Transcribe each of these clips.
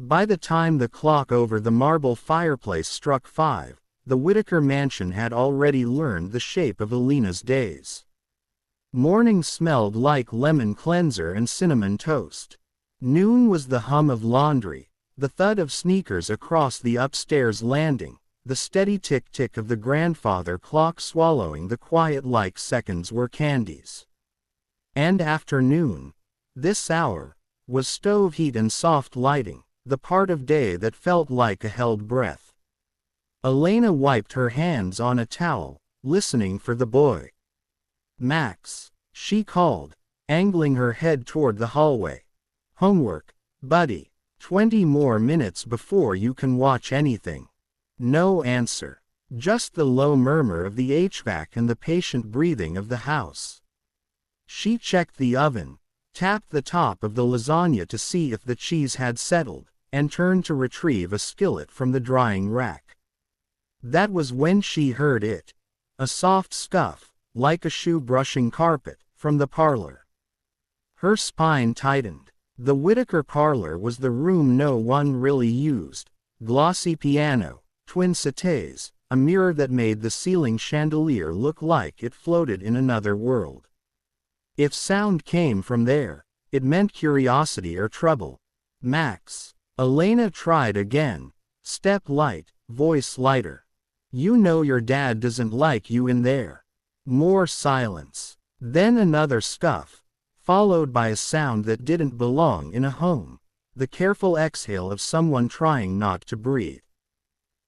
By the time the clock over the marble fireplace struck 5, the Whitaker mansion had already learned the shape of Elena's days. Morning smelled like lemon cleanser and cinnamon toast. Noon was the hum of laundry, the thud of sneakers across the upstairs landing, the steady tick-tick of the grandfather clock swallowing the quiet like seconds were candies. And afternoon, this hour, was stove heat and soft lighting, the part of day that felt like a held breath. Elena wiped her hands on a towel, listening for the boy. "Max," she called, angling her head toward the hallway. "Homework, buddy. 20 more minutes before you can watch anything." No answer. Just the low murmur of the HVAC and the patient breathing of the house. She checked the oven, tapped the top of the lasagna to see if the cheese had settled, and turned to retrieve a skillet from the drying rack. That was when she heard it. A soft scuff, like a shoe brushing carpet, from the parlor. Her spine tightened. The Whitaker parlor was the room no one really used. Glossy piano, twin settees, a mirror that made the ceiling chandelier look like it floated in another world. If sound came from there, it meant curiosity or trouble. "Max." Elena tried again. Step light, voice lighter. "You know your dad doesn't like you in there." More silence. Then another scuff, followed by a sound that didn't belong in a home. The careful exhale of someone trying not to breathe.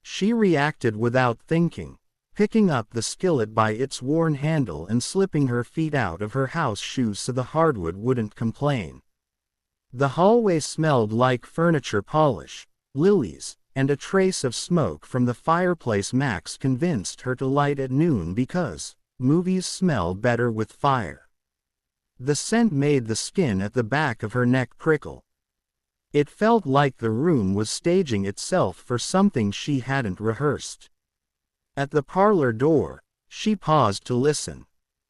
She reacted without thinking, picking up the skillet by its worn handle and slipping her feet out of her house shoes so the hardwood wouldn't complain. The hallway smelled like furniture polish, lilies, and a trace of smoke from the fireplace Max convinced her to light at noon because movies smell better with fire. The scent made the skin at the back of her neck prickle. It felt like the room was staging itself for something she hadn't rehearsed. At the parlor door, she paused to listen.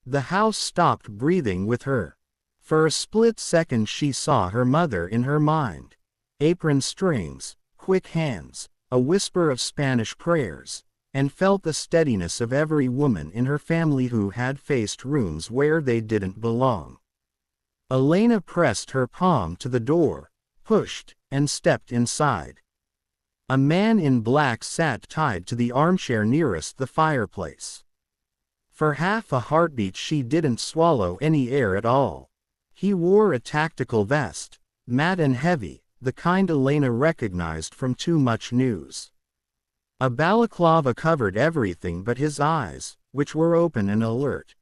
The house stopped breathing with her. For a split second she saw her mother in her mind. Apron strings, quick hands, a whisper of Spanish prayers, and felt the steadiness of every woman in her family who had faced rooms where they didn't belong. Elena pressed her palm to the door, pushed, and stepped inside. A man in black sat tied to the armchair nearest the fireplace. For half a heartbeat she didn't swallow any air at all. He wore a tactical vest, matte and heavy, the kind Elena recognized from Too Much News. A balaclava covered everything but his eyes, which were open and alert.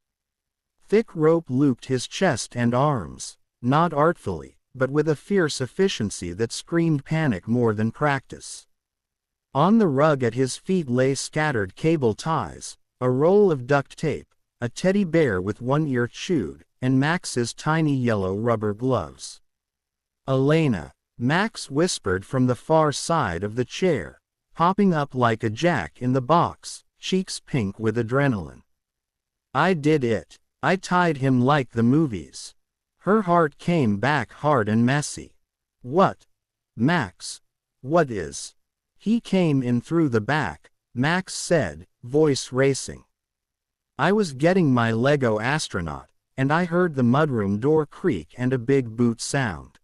Thick rope looped his chest and arms, not artfully, but with a fierce efficiency that screamed panic more than practice. On the rug at his feet lay scattered cable ties, a roll of duct tape, a teddy bear with one ear chewed, and Max's tiny yellow rubber gloves. "Elena," Max whispered from the far side of the chair, popping up like a jack in the box, cheeks pink with adrenaline. "I did it. I tied him like the movies." Her heart came back hard and messy. "What? Max, what is?" "He came in through the back," Max said, voice racing. "I was getting my Lego astronaut, and I heard the mudroom door creak and a big boot sound.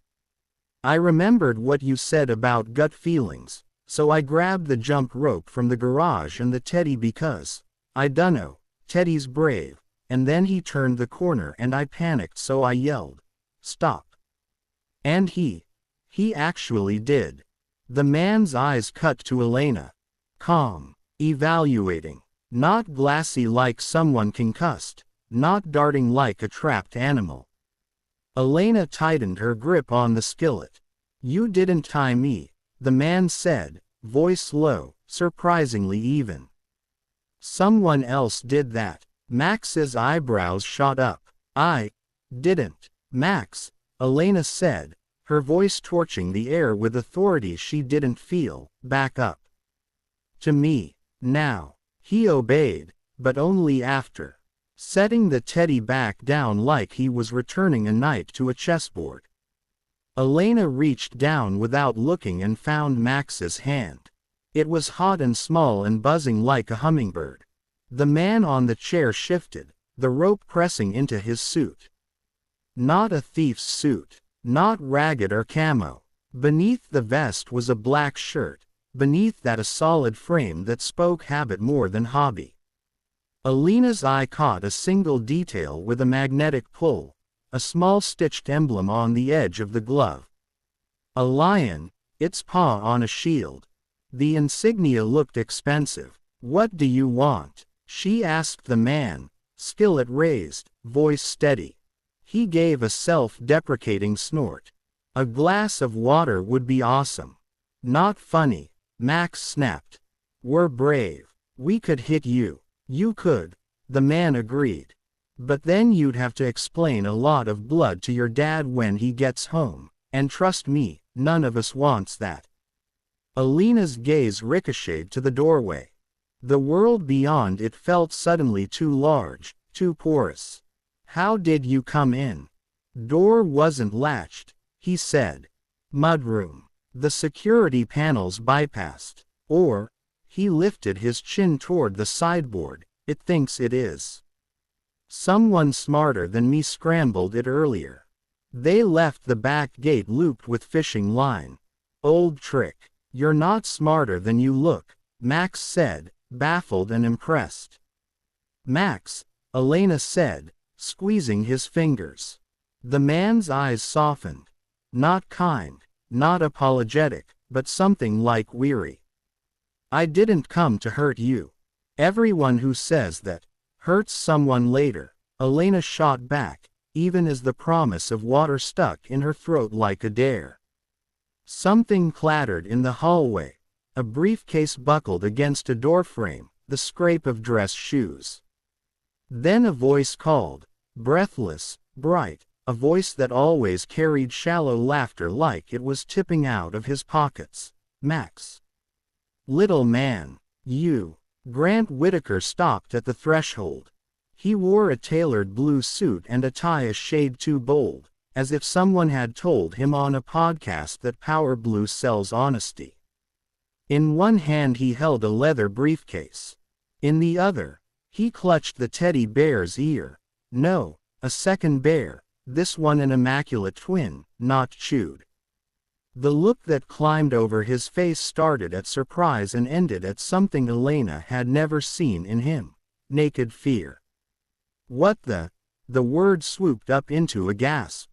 I remembered what you said about gut feelings, so I grabbed the jump rope from the garage and the teddy because, I dunno, Teddy's brave, and then he turned the corner and I panicked so I yelled, 'Stop!' And he actually did." The man's eyes cut to Elena. Calm, evaluating, not glassy like someone concussed, not darting like a trapped animal. Elena tightened her grip on the skillet. "You didn't tie me," the man said, voice low, surprisingly even. "Someone else did that." Max's eyebrows shot up. "I didn't." "Max," Elena said, her voice torching the air with authority she didn't feel, "back up. To me, now." He obeyed, but only after setting the teddy back down like he was returning a knight to a chessboard. Elena reached down without looking and found Max's hand. It was hot and small and buzzing like a hummingbird. The man on the chair shifted, the rope pressing into his suit. Not a thief's suit, not ragged or camo. Beneath the vest was a black shirt, beneath that a solid frame that spoke habit more than hobby. Elena's eye caught a single detail with a magnetic pull, a small stitched emblem on the edge of the glove. A lion, its paw on a shield. The insignia looked expensive. "What do you want?" she asked the man, skillet raised, voice steady. He gave a self-deprecating snort. "A glass of water would be awesome." "Not funny," Max snapped. "We're brave. We could hit you." "You could," the man agreed. "But then you'd have to explain a lot of blood to your dad when he gets home, and trust me, none of us wants that." Elena's gaze ricocheted to the doorway. The world beyond it felt suddenly too large, too porous. "How did you come in?" "Door wasn't latched," he said. "Mudroom. The security panels bypassed. Or," he lifted his chin toward the sideboard, "it thinks it is. Someone smarter than me scrambled it earlier. They left the back gate looped with fishing line. Old trick." "You're not smarter than you look," Max said, baffled and impressed. "Max," Elena said, squeezing his fingers. The man's eyes softened. Not kind, not apologetic, but something like weary. "I didn't come to hurt you. Everyone who says that hurts someone later," Elena shot back, even as the promise of water stuck in her throat like a dare. Something clattered in the hallway. A briefcase buckled against a doorframe, the scrape of dress shoes. Then a voice called, breathless, bright, a voice that always carried shallow laughter like it was tipping out of his pockets. "Max." "Little man, you." Grant Whitaker stopped at the threshold. He wore a tailored blue suit and a tie a shade too bold, as if someone had told him on a podcast that Power Blue sells honesty. In one hand he held a leather briefcase. In the other, he clutched the teddy bear's ear. No, a second bear, this one an immaculate twin, not chewed. The look that climbed over his face started at surprise and ended at something Elena had never seen in him: naked fear. "What the?" The word swooped up into a gasp.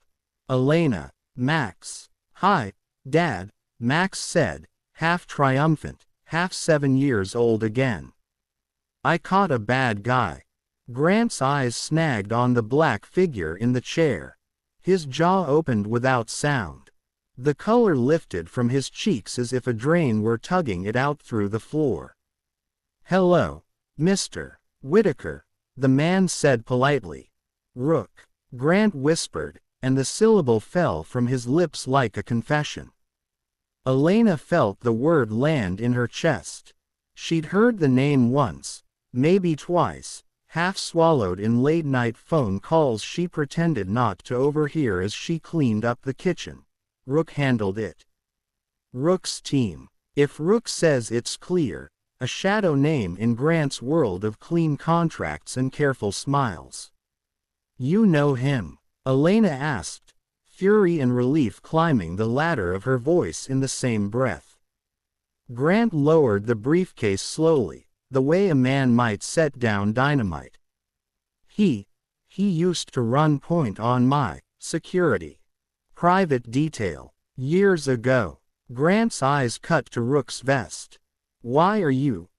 "Elena." "Max." "Hi, Dad," Max said, half triumphant, half 7 years old again. "I caught a bad guy." Grant's eyes snagged on the black figure in the chair. His jaw opened without sound. The color lifted from his cheeks as if a drain were tugging it out through the floor. "Hello, Mr. Whitaker," the man said politely. "Rook," Grant whispered, and the syllable fell from his lips like a confession. Elena felt the word land in her chest. She'd heard the name once, maybe twice, half swallowed in late-night phone calls she pretended not to overhear as she cleaned up the kitchen. Rook handled it. Rook's team. If Rook says it's clear, a shadow name in Grant's world of clean contracts and careful smiles. "You know him?" Elena asked, fury and relief climbing the ladder of her voice in the same breath. Grant lowered the briefcase slowly, the way a man might set down dynamite. He used to run point on my security. Private detail. Years ago." Grant's eyes cut to Rook's vest. Why are you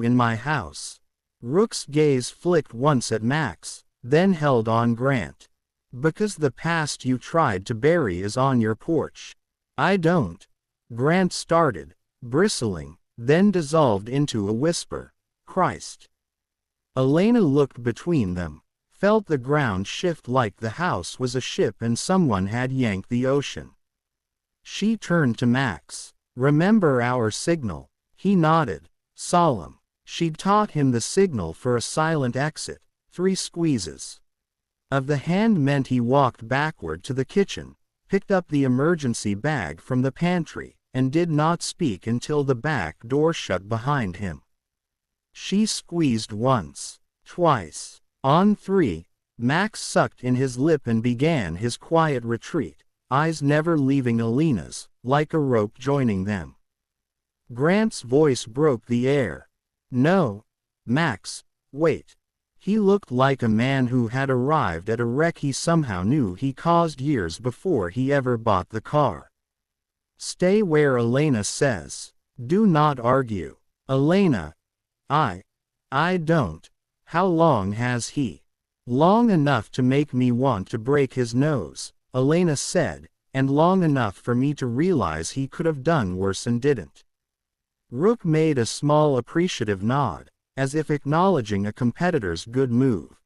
in my house?" Rook's gaze flicked once at Max, then held on Grant. "Because the past you tried to bury is on your porch." "I don't." Grant started, bristling, then dissolved into a whisper. "Christ." Elena looked between them, felt the ground shift like the house was a ship and someone had yanked the ocean. She turned to Max. "Remember our signal?" He nodded, solemn. She'd taught him the signal for a silent exit, 3 squeezes. Of the hand meant he walked backward to the kitchen, picked up the emergency bag from the pantry, and did not speak until the back door shut behind him. She squeezed once, twice. On three, Max sucked in his lip and began his quiet retreat, eyes never leaving Alina's, like a rope joining them. Grant's voice broke the air. No, Max, wait. He looked like a man who had arrived at a wreck he somehow knew he caused years before he ever bought the car. Stay where Elena says. Do not argue. Elena. I don't. How long has he? Long enough to make me want to break his nose, Elena said, and long enough for me to realize he could have done worse and didn't. Rook made a small appreciative nod, as if acknowledging a competitor's good move.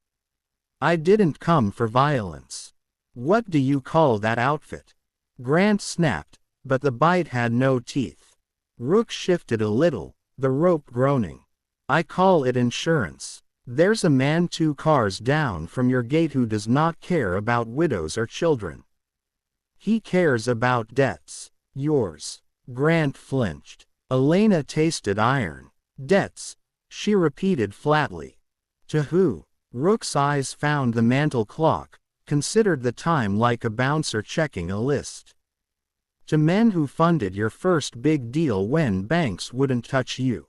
I didn't come for violence. What do you call that outfit? Grant snapped, but the bite had no teeth. Rook shifted a little, the rope groaning. I call it insurance. There's a man 2 cars down from your gate who does not care about widows or children. He cares about debts. Yours. Grant flinched. Elena tasted iron. Debts, she repeated flatly. To who? Rook's eyes found the mantel clock, considered the time like a bouncer checking a list. To men who funded your first big deal when banks wouldn't touch you.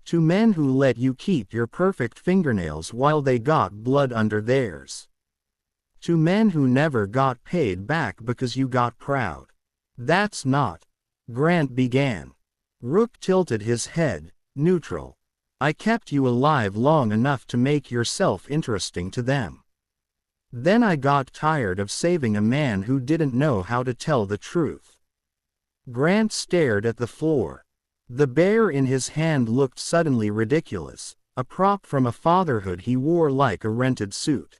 To men who let you keep your perfect fingernails while they got blood under theirs. To men who never got paid back because you got proud. That's not. Grant began. Rook tilted his head, neutral. I kept you alive long enough to make yourself interesting to them. Then I got tired of saving a man who didn't know how to tell the truth. Grant stared at the floor. The bear in his hand looked suddenly ridiculous, a prop from a fatherhood he wore like a rented suit.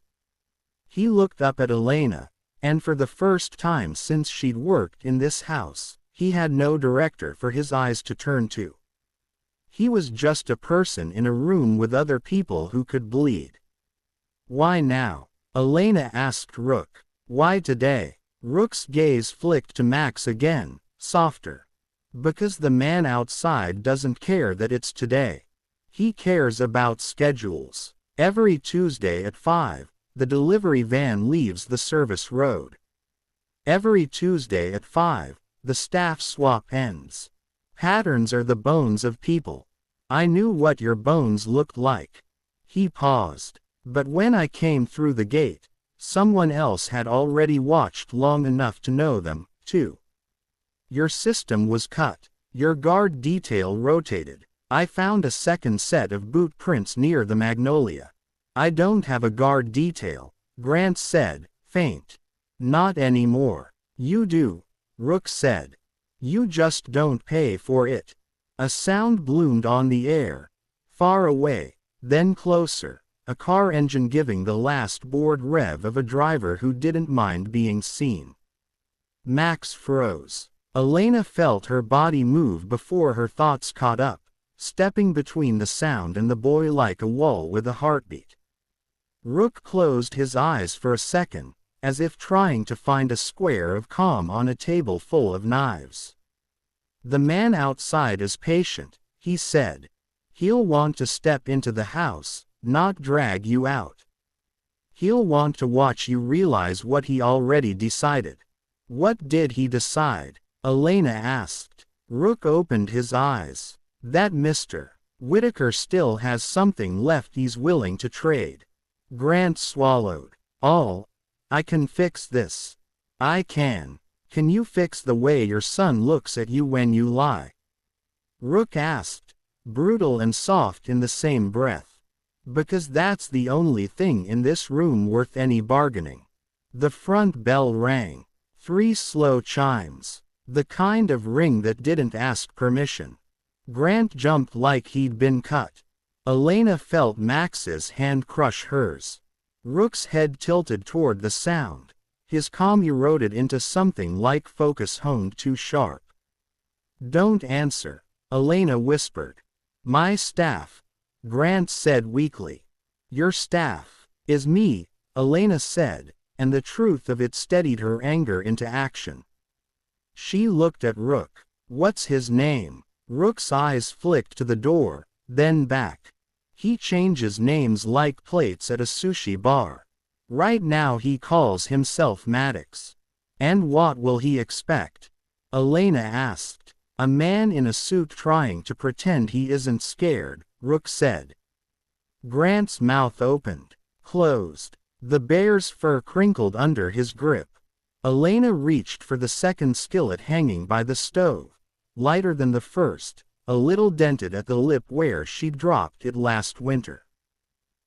He looked up at Elena, and for the first time since she'd worked in this house, he had no director for his eyes to turn to. He was just a person in a room with other people who could bleed. Why now? Elena asked Rook. Why today? Rook's gaze flicked to Max again, softer. Because the man outside doesn't care that it's today. He cares about schedules. Every Tuesday at 5, the delivery van leaves the service road. Every Tuesday at 5, the staff swap ends. Patterns are the bones of people. I knew what your bones looked like. He paused. But when I came through the gate, someone else had already watched long enough to know them, too. Your system was cut. Your guard detail rotated. I found a second set of boot prints near the Magnolia. I don't have a guard detail, Grant said, faint. Not anymore. You do, Rook said. You just don't pay for it. A sound bloomed on the air. Far away, then closer, a car engine giving the last bored rev of a driver who didn't mind being seen. Max froze. Elena felt her body move before her thoughts caught up, stepping between the sound and the boy like a wall with a heartbeat. Rook closed his eyes for a second, as if trying to find a square of calm on a table full of knives. The man outside is patient, he said. He'll want to step into the house, not drag you out. He'll want to watch you realize what he already decided. What did he decide? Elena asked. Rook opened his eyes. That Mr. Whitaker still has something left he's willing to trade. Grant swallowed. I can fix this. I can. Can you fix the way your son looks at you when you lie? Rook asked, brutal and soft in the same breath. Because that's the only thing in this room worth any bargaining. The front bell rang. 3 slow chimes. The kind of ring that didn't ask permission. Grant jumped like he'd been cut. Elena felt Max's hand crush hers. Rook's head tilted toward the sound. His calm eroded into something like focus honed too sharp. Don't answer, Elena whispered. My staff, Grant said weakly. Your staff is me, Elena said, and the truth of it steadied her anger into action. She looked at Rook. "What's his name?" Rook's eyes flicked to the door, then back. "He changes names like plates at a sushi bar. Right now he calls himself Maddox." "And what will he expect?" Elena asked. "A man in a suit trying to pretend he isn't scared," Rook said. Grant's mouth opened, closed. The bear's fur crinkled under his grip. Elena reached for the second skillet hanging by the stove, lighter than the first, a little dented at the lip where she'd dropped it last winter.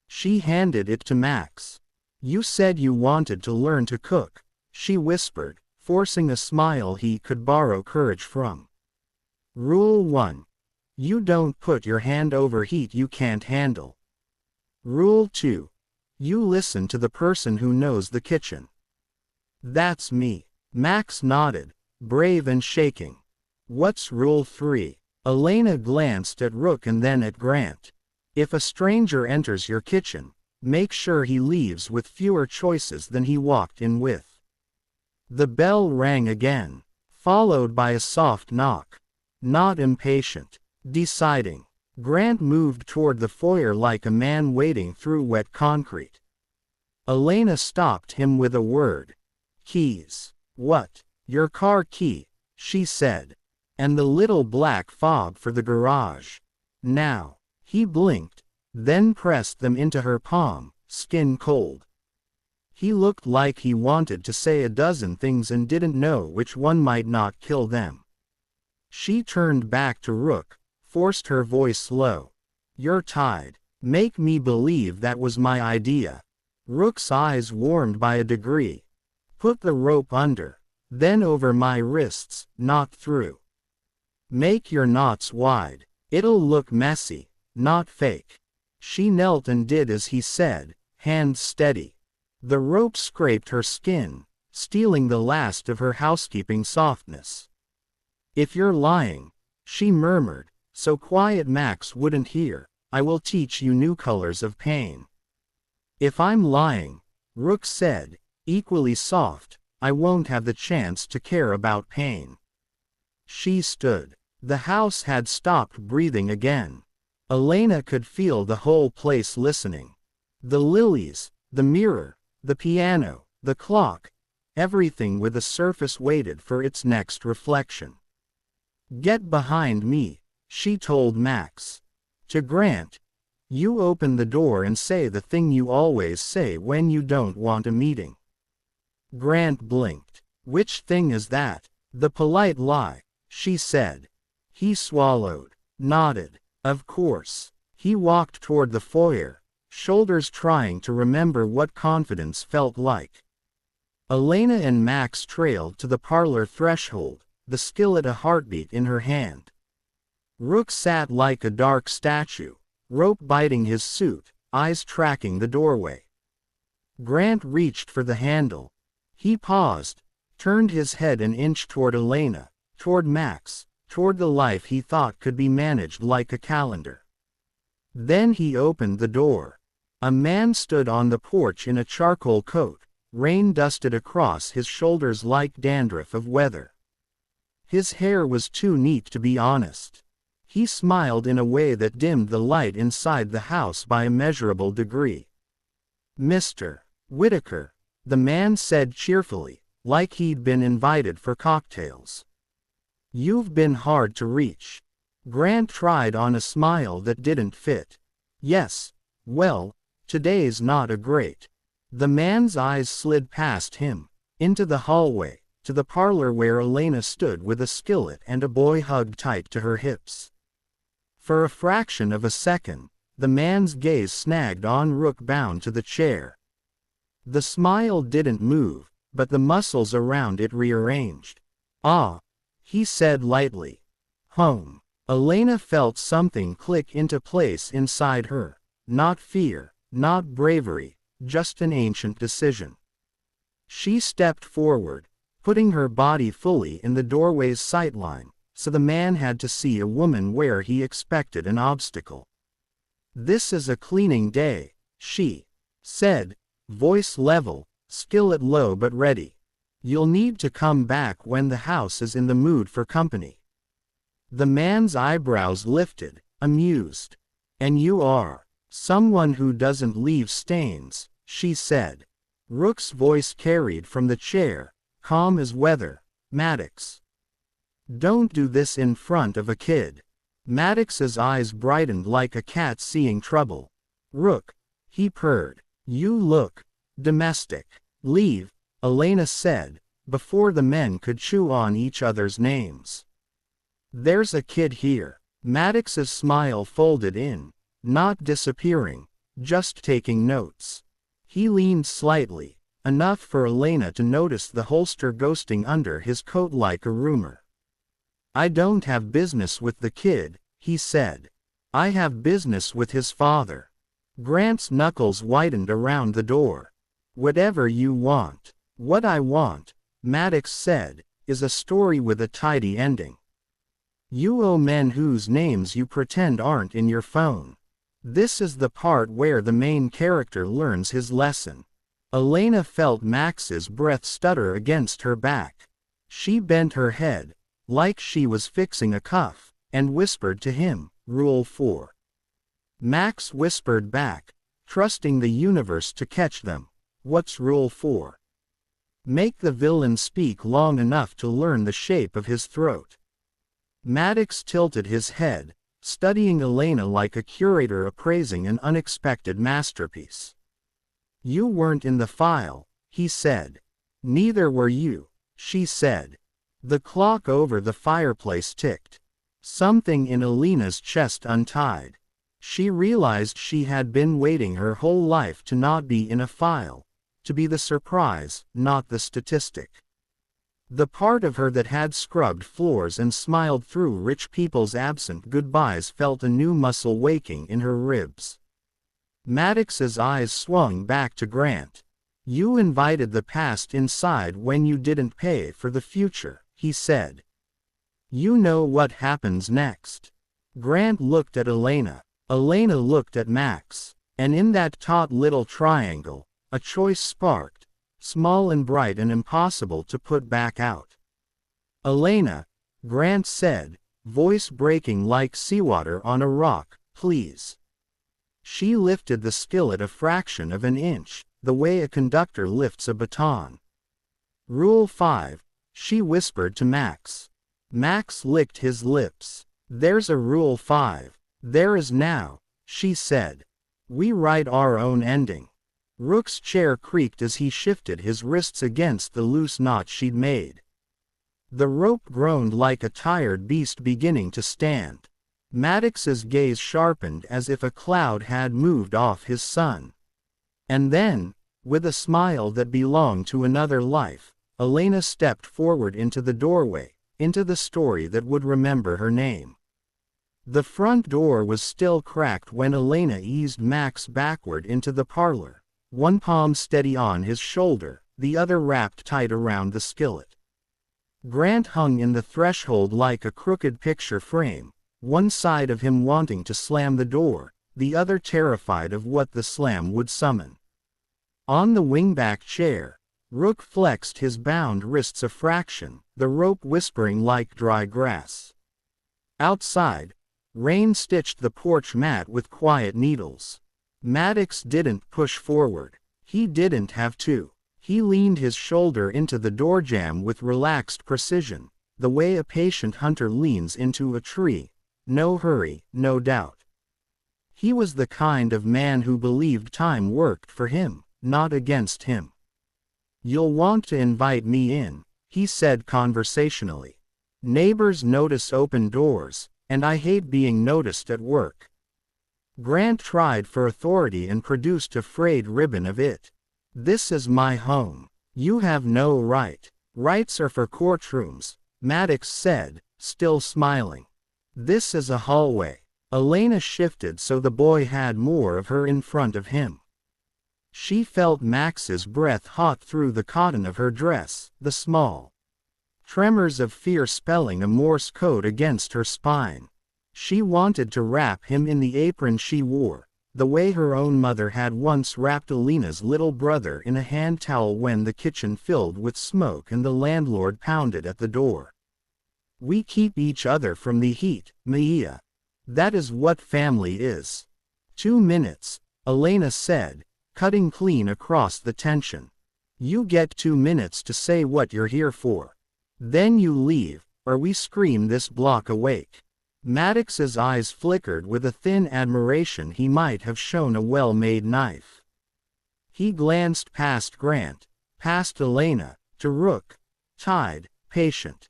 She handed it to Max. "You said you wanted to learn to cook," she whispered, forcing a smile he could borrow courage from. "Rule 1. You don't put your hand over heat you can't handle. Rule 2. You listen to the person who knows the kitchen." "That's me." Max nodded, brave and shaking. "What's Rule 3? Elena glanced at Rook and then at Grant. "If a stranger enters your kitchen, make sure he leaves with fewer choices than he walked in with." The bell rang again, followed by a soft knock. Not impatient, deciding, Grant moved toward the foyer like a man wading through wet concrete. Elena stopped him with a word. "Keys." "What?" "Your car key," she said. "And the little black fob for the garage. Now." He blinked, then pressed them into her palm, skin cold. He looked like he wanted to say a dozen things and didn't know which one might not kill them. She turned back to Rook, forced her voice low. "You're tied. Make me believe that was my idea." Rook's eyes warmed by a degree. "Put the rope under, then over my wrists, not through. Make your knots wide. It'll look messy, not fake." She knelt and did as he said, hands steady. The rope scraped her skin, stealing the last of her housekeeping softness. "If you're lying," she murmured, so quiet Max wouldn't hear, "I will teach you new colors of pain." "If I'm lying," Rook said, equally soft, "I won't have the chance to care about pain." She stood. The house had stopped breathing again. Elena could feel the whole place listening. The lilies, the mirror, the piano, the clock, everything with a surface waited for its next reflection. "Get behind me," she told Max. To Grant, "You open the door and say the thing you always say when you don't want a meeting." Grant blinked. "Which thing is that?" "The polite lie," she said. He swallowed, nodded. "Of course." He walked toward the foyer, shoulders trying to remember what confidence felt like. Elena and Max trailed to the parlor threshold, the skillet a heartbeat in her hand. Rook sat like a dark statue, rope biting his suit, eyes tracking the doorway. Grant reached for the handle. He paused, turned his head an inch toward Elena, toward Max, toward the life he thought could be managed like a calendar. Then he opened the door. A man stood on the porch in a charcoal coat, rain dusted across his shoulders like dandruff of weather. His hair was too neat to be honest. He smiled in a way that dimmed the light inside the house by a measurable degree. "Mr. Whitaker," the man said cheerfully, like he'd been invited for cocktails. "You've been hard to reach." Grant tried on a smile that didn't fit. "Yes, well, today's not a great." The man's eyes slid past him, into the hallway, to the parlor where Elena stood with a skillet and a boy hugged tight to her hips. For a fraction of a second, the man's gaze snagged on Rook bound to the chair. The smile didn't move, but the muscles around it rearranged. "Ah," he said lightly. "Home." Elena felt something click into place inside her. Not fear, not bravery, just an ancient decision. She stepped forward, putting her body fully in the doorway's sightline, so the man had to see a woman where he expected an obstacle. "This is a cleaning day," she said, voice level, skillet low but ready. You'll need to come back when the house is in the mood for company. The man's eyebrows lifted, amused. And you are someone who doesn't leave stains, she said. Rook's voice carried from the chair, calm as weather. Maddox. Don't do this in front of a kid. Maddox's eyes brightened like a cat seeing trouble. Rook, he purred. You look domestic. Leave, Elena said, before the men could chew on each other's names. There's a kid here. Maddox's smile folded in, not disappearing, just taking notes. He leaned slightly, enough for Elena to notice the holster ghosting under his coat like a rumor. I don't have business with the kid, he said. I have business with his father. Grant's knuckles widened around the door. Whatever you want. What I want, Maddox said, is a story with a tidy ending. You owe men whose names you pretend aren't in your phone. This is the part where the main character learns his lesson. Elena felt Max's breath stutter against her back. She bent her head, like she was fixing a cuff, and whispered to him, Rule 4. Max whispered back, trusting the universe to catch them. What's Rule 4? Make the villain speak long enough to learn the shape of his throat. Maddox tilted his head, studying Elena like a curator appraising an unexpected masterpiece. You weren't in the file, he said. Neither were you, she said. The clock over the fireplace ticked. Something in Elena's chest untied. She realized she had been waiting her whole life to not be in a file, to be the surprise, not the statistic. The part of her that had scrubbed floors and smiled through rich people's absent goodbyes felt a new muscle waking in her ribs. Maddox's eyes swung back to Grant. You invited the past inside when you didn't pay for the future, he said. You know what happens next. Grant looked at Elena. Elena looked at Max. And in that taut little triangle, a choice sparked, small and bright and impossible to put back out. Elena, Grant said, voice breaking like seawater on a rock, please. She lifted the skillet a fraction of an inch, the way a conductor lifts a baton. Rule 5, she whispered to Max. Max licked his lips. There's a Rule 5. There is now, she said. We write our own ending. Rook's chair creaked as he shifted his wrists against the loose knot she'd made. The rope groaned like a tired beast beginning to stand. Maddox's gaze sharpened as if a cloud had moved off his son. And then, with a smile that belonged to another life, Elena stepped forward into the doorway, into the story that would remember her name. The front door was still cracked when Elena eased Max backward into the parlor, one palm steady on his shoulder, the other wrapped tight around the skillet. Grant hung in the threshold like a crooked picture frame, one side of him wanting to slam the door, the other terrified of what the slam would summon. On the wingback chair, Rook flexed his bound wrists a fraction, the rope whispering like dry grass. Outside, rain stitched the porch mat with quiet needles. Maddox didn't push forward. He didn't have to. He leaned his shoulder into the doorjamb with relaxed precision, the way a patient hunter leans into a tree. No hurry, no doubt. He was the kind of man who believed time worked for him, not against him. You'll want to invite me in, he said conversationally. Neighbors notice open doors, and I hate being noticed at work. Grant tried for authority and produced a frayed ribbon of it. This is my home. You have no right. Rights are for courtrooms, Maddox said, still smiling. This is a hallway. Elena shifted so the boy had more of her in front of him. She felt Max's breath hot through the cotton of her dress, the small tremors of fear spelling a Morse code against her spine. She wanted to wrap him in the apron she wore, the way her own mother had once wrapped Alina's little brother in a hand towel when the kitchen filled with smoke and the landlord pounded at the door. "We keep each other from the heat, Mia. That is what family is." 2 minutes, Elena said, cutting clean across the tension. "You get 2 minutes to say what you're here for. Then you leave, or we scream this block awake." Maddox's eyes flickered with a thin admiration he might have shown a well-made knife. He glanced past Grant, past Elena, to Rook, tied, patient.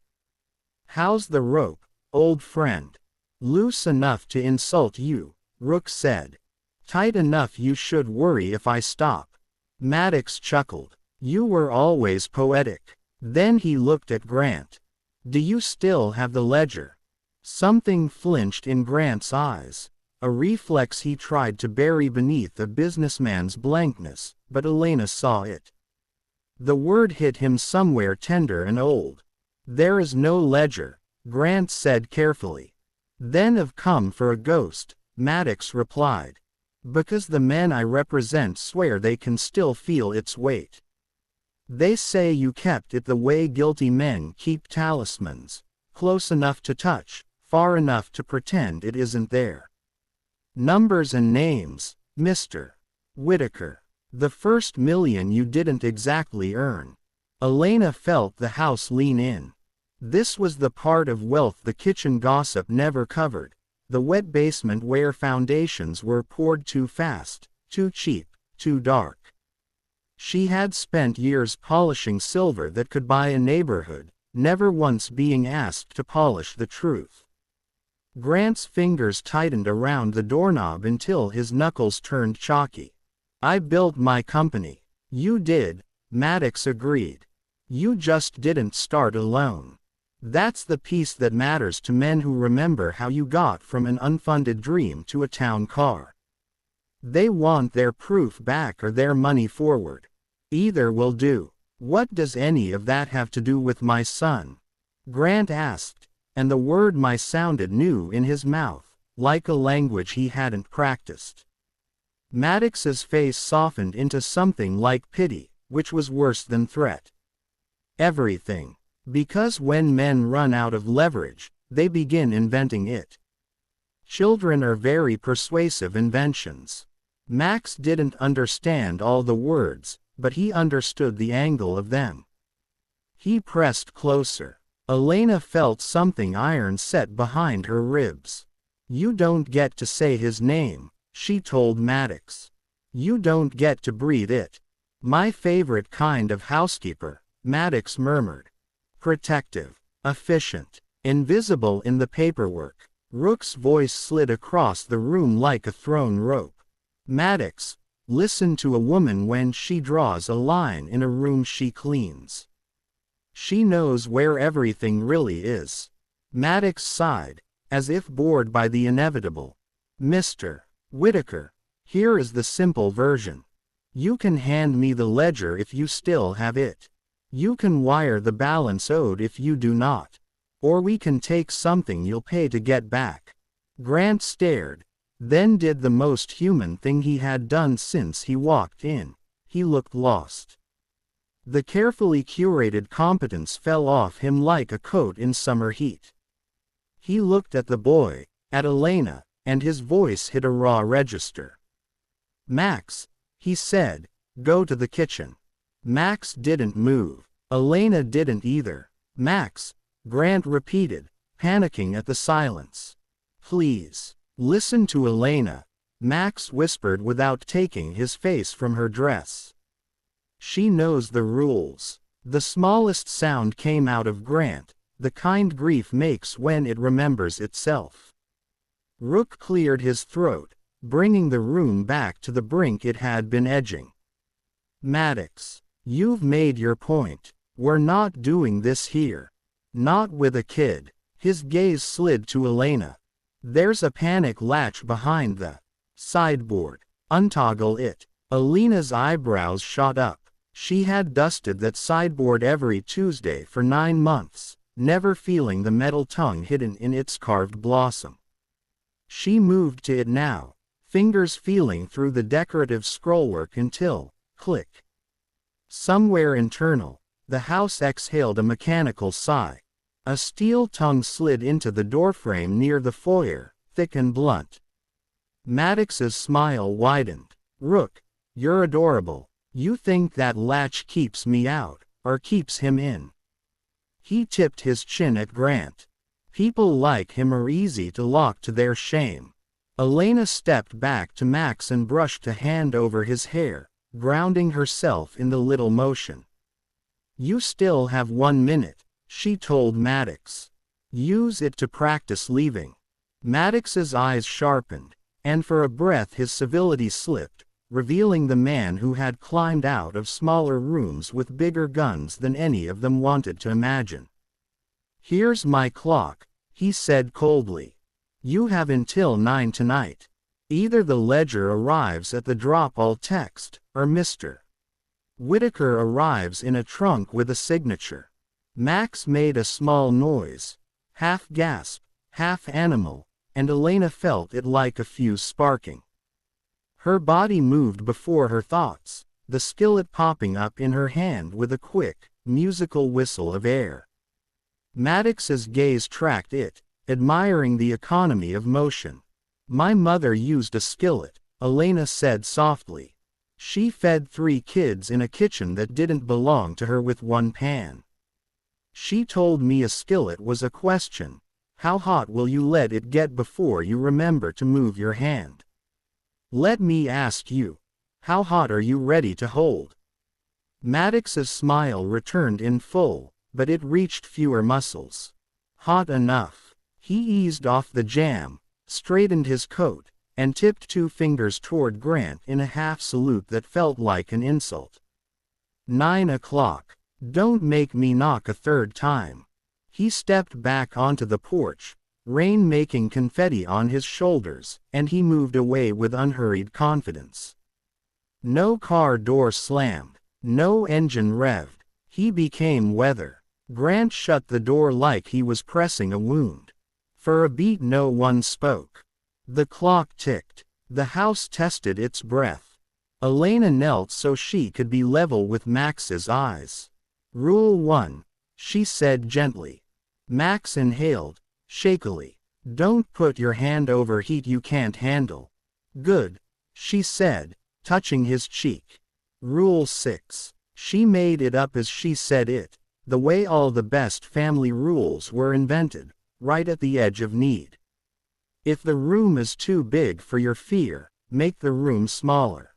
"How's the rope, old friend?" "Loose enough to insult you," Rook said. "Tight enough you should worry if I stop." Maddox chuckled. "You were always poetic." Then he looked at Grant. "Do you still have the ledger?" Something flinched in Grant's eyes, a reflex he tried to bury beneath a businessman's blankness, but Elena saw it. The word hit him somewhere tender and old. "There is no ledger," Grant said carefully. "Then I've come for a ghost," Maddox replied. "Because the men I represent swear they can still feel its weight. They say you kept it the way guilty men keep talismans, close enough to touch, far enough to pretend it isn't there. Numbers and names, Mr. Whitaker. The first million you didn't exactly earn." Elena felt the house lean in. This was the part of wealth the kitchen gossip never covered, the wet basement where foundations were poured too fast, too cheap, too dark. She had spent years polishing silver that could buy a neighborhood, never once being asked to polish the truth. Grant's fingers tightened around the doorknob until his knuckles turned chalky. "I built my company." "You did," Maddox agreed. "You just didn't start alone. That's the piece that matters to men who remember how you got from an unfunded dream to a town car. They want their proof back or their money forward. Either will do." "What does any of that have to do with my son?" Grant asked, and the word "my" sounded new in his mouth, like a language he hadn't practiced. Maddox's face softened into something like pity, which was worse than threat. "Everything. Because when men run out of leverage, they begin inventing it. Children are very persuasive inventions." Max didn't understand all the words, but he understood the angle of them. He pressed closer. Elena felt something iron set behind her ribs. "You don't get to say his name," she told Maddox. "You don't get to breathe it." "My favorite kind of housekeeper," Maddox murmured. "Protective, efficient, invisible in the paperwork." Rook's voice slid across the room like a thrown rope. "Maddox, listen to a woman when she draws a line in a room she cleans. She knows where everything really is." Maddox sighed, as if bored by the inevitable. "Mr. Whitaker, here is the simple version. You can hand me the ledger if you still have it. You can wire the balance owed if you do not. Or we can take something you'll pay to get back." Grant stared, then did the most human thing he had done since he walked in. He looked lost. The carefully curated competence fell off him like a coat in summer heat. He looked at the boy, at Elena, and his voice hit a raw register. "Max," he said, "go to the kitchen." Max didn't move. Elena didn't either. "Max," Grant repeated, panicking at the silence. "Please, listen to Elena," Max whispered without taking his face from her dress. "She knows the rules." The smallest sound came out of Grant, the kind grief makes when it remembers itself. Rook cleared his throat, bringing the room back to the brink it had been edging. "Maddox, you've made your point. We're not doing this here. Not with a kid." His gaze slid to Elena. "There's a panic latch behind the sideboard. Untoggle it." Elena's eyebrows shot up. She had dusted that sideboard every Tuesday for 9 months, never feeling the metal tongue hidden in its carved blossom. She moved to it now, fingers feeling through the decorative scrollwork until, click. Somewhere internal, the house exhaled a mechanical sigh. A steel tongue slid into the doorframe near the foyer, thick and blunt. Maddox's smile widened. "Rook, you're adorable. You think that latch keeps me out, or keeps him in?" He tipped his chin at Grant. "People like him are easy to lock to their shame." Elena stepped back to Max and brushed a hand over his hair, grounding herself in the little motion. "You still have 1 minute, she told Maddox. "Use it to practice leaving." Maddox's eyes sharpened, and for a breath his civility slipped, revealing the man who had climbed out of smaller rooms with bigger guns than any of them wanted to imagine. "Here's my clock," he said coldly. "You have until 9 tonight. Either the ledger arrives at the drop-all text, or Mr. Whitaker arrives in a trunk with a signature." Max made a small noise, half gasp, half animal, and Elena felt it like a fuse sparking. Her body moved before her thoughts, the skillet popping up in her hand with a quick, musical whistle of air. Maddox's gaze tracked it, admiring the economy of motion. "My mother used a skillet," Elena said softly. "She fed 3 kids in a kitchen that didn't belong to her with 1 pan. She told me a skillet was a question. How hot will you let it get before you remember to move your hand? Let me ask you, how hot are you ready to hold?" Maddox's smile returned in full, but it reached fewer muscles. "Hot enough." He eased off the jam, straightened his coat, and tipped 2 fingers toward Grant in a half salute that felt like an insult. 9 o'clock. Don't make me knock a 3rd time." He stepped back onto the porch, rain making confetti on his shoulders, and he moved away with unhurried confidence. No car door slammed, no engine revved. He became weather. Grant shut the door like he was pressing a wound. For a beat no one spoke. The clock ticked. The house tested its breath. Elena knelt so she could be level with Max's eyes. "Rule 1, she said gently. Max inhaled, shakily. "Don't put your hand over heat you can't handle." "Good," she said, touching his cheek. "Rule 6. She made it up as she said it, the way all the best family rules were invented, right at the edge of need. If the room is too big for your fear, make the room smaller.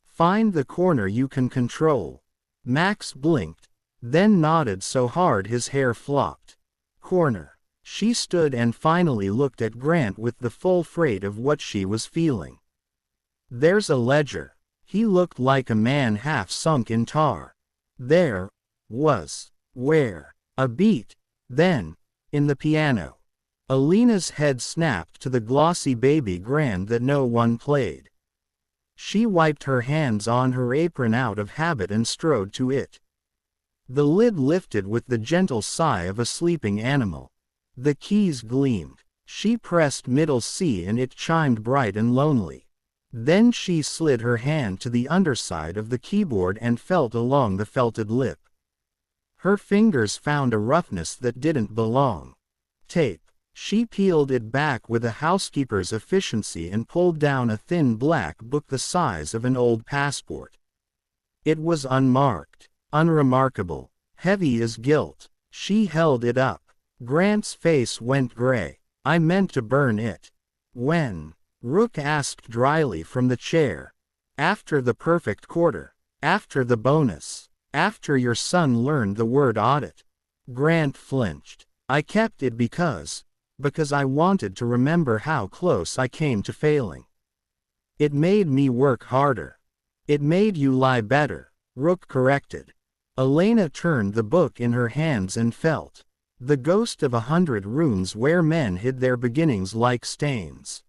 Find the corner you can control." Max blinked, then nodded so hard his hair flopped. "Corner." She stood and finally looked at Grant with the full freight of what she was feeling. "There's a ledger." He looked like a man half sunk in tar. "There was. Where?" A beat. Then, in the piano. Elena's head snapped to the glossy baby grand that no one played. She wiped her hands on her apron out of habit and strode to it. The lid lifted with the gentle sigh of a sleeping animal. The keys gleamed. She pressed middle C and it chimed bright and lonely. Then she slid her hand to the underside of the keyboard and felt along the felted lip. Her fingers found a roughness that didn't belong. Tape. She peeled it back with a housekeeper's efficiency and pulled down a thin black book the size of an old passport. It was unmarked, unremarkable, heavy as guilt. She held it up. Grant's face went gray. "I meant to burn it." "When?" Rook asked dryly from the chair. "After the perfect quarter. After the bonus. After your son learned the word audit." Grant flinched. "I kept it because I wanted to remember how close I came to failing. It made me work harder." "It made you lie better," Rook corrected. Elena turned the book in her hands and felt the ghost of 100 rooms where men hid their beginnings like stains.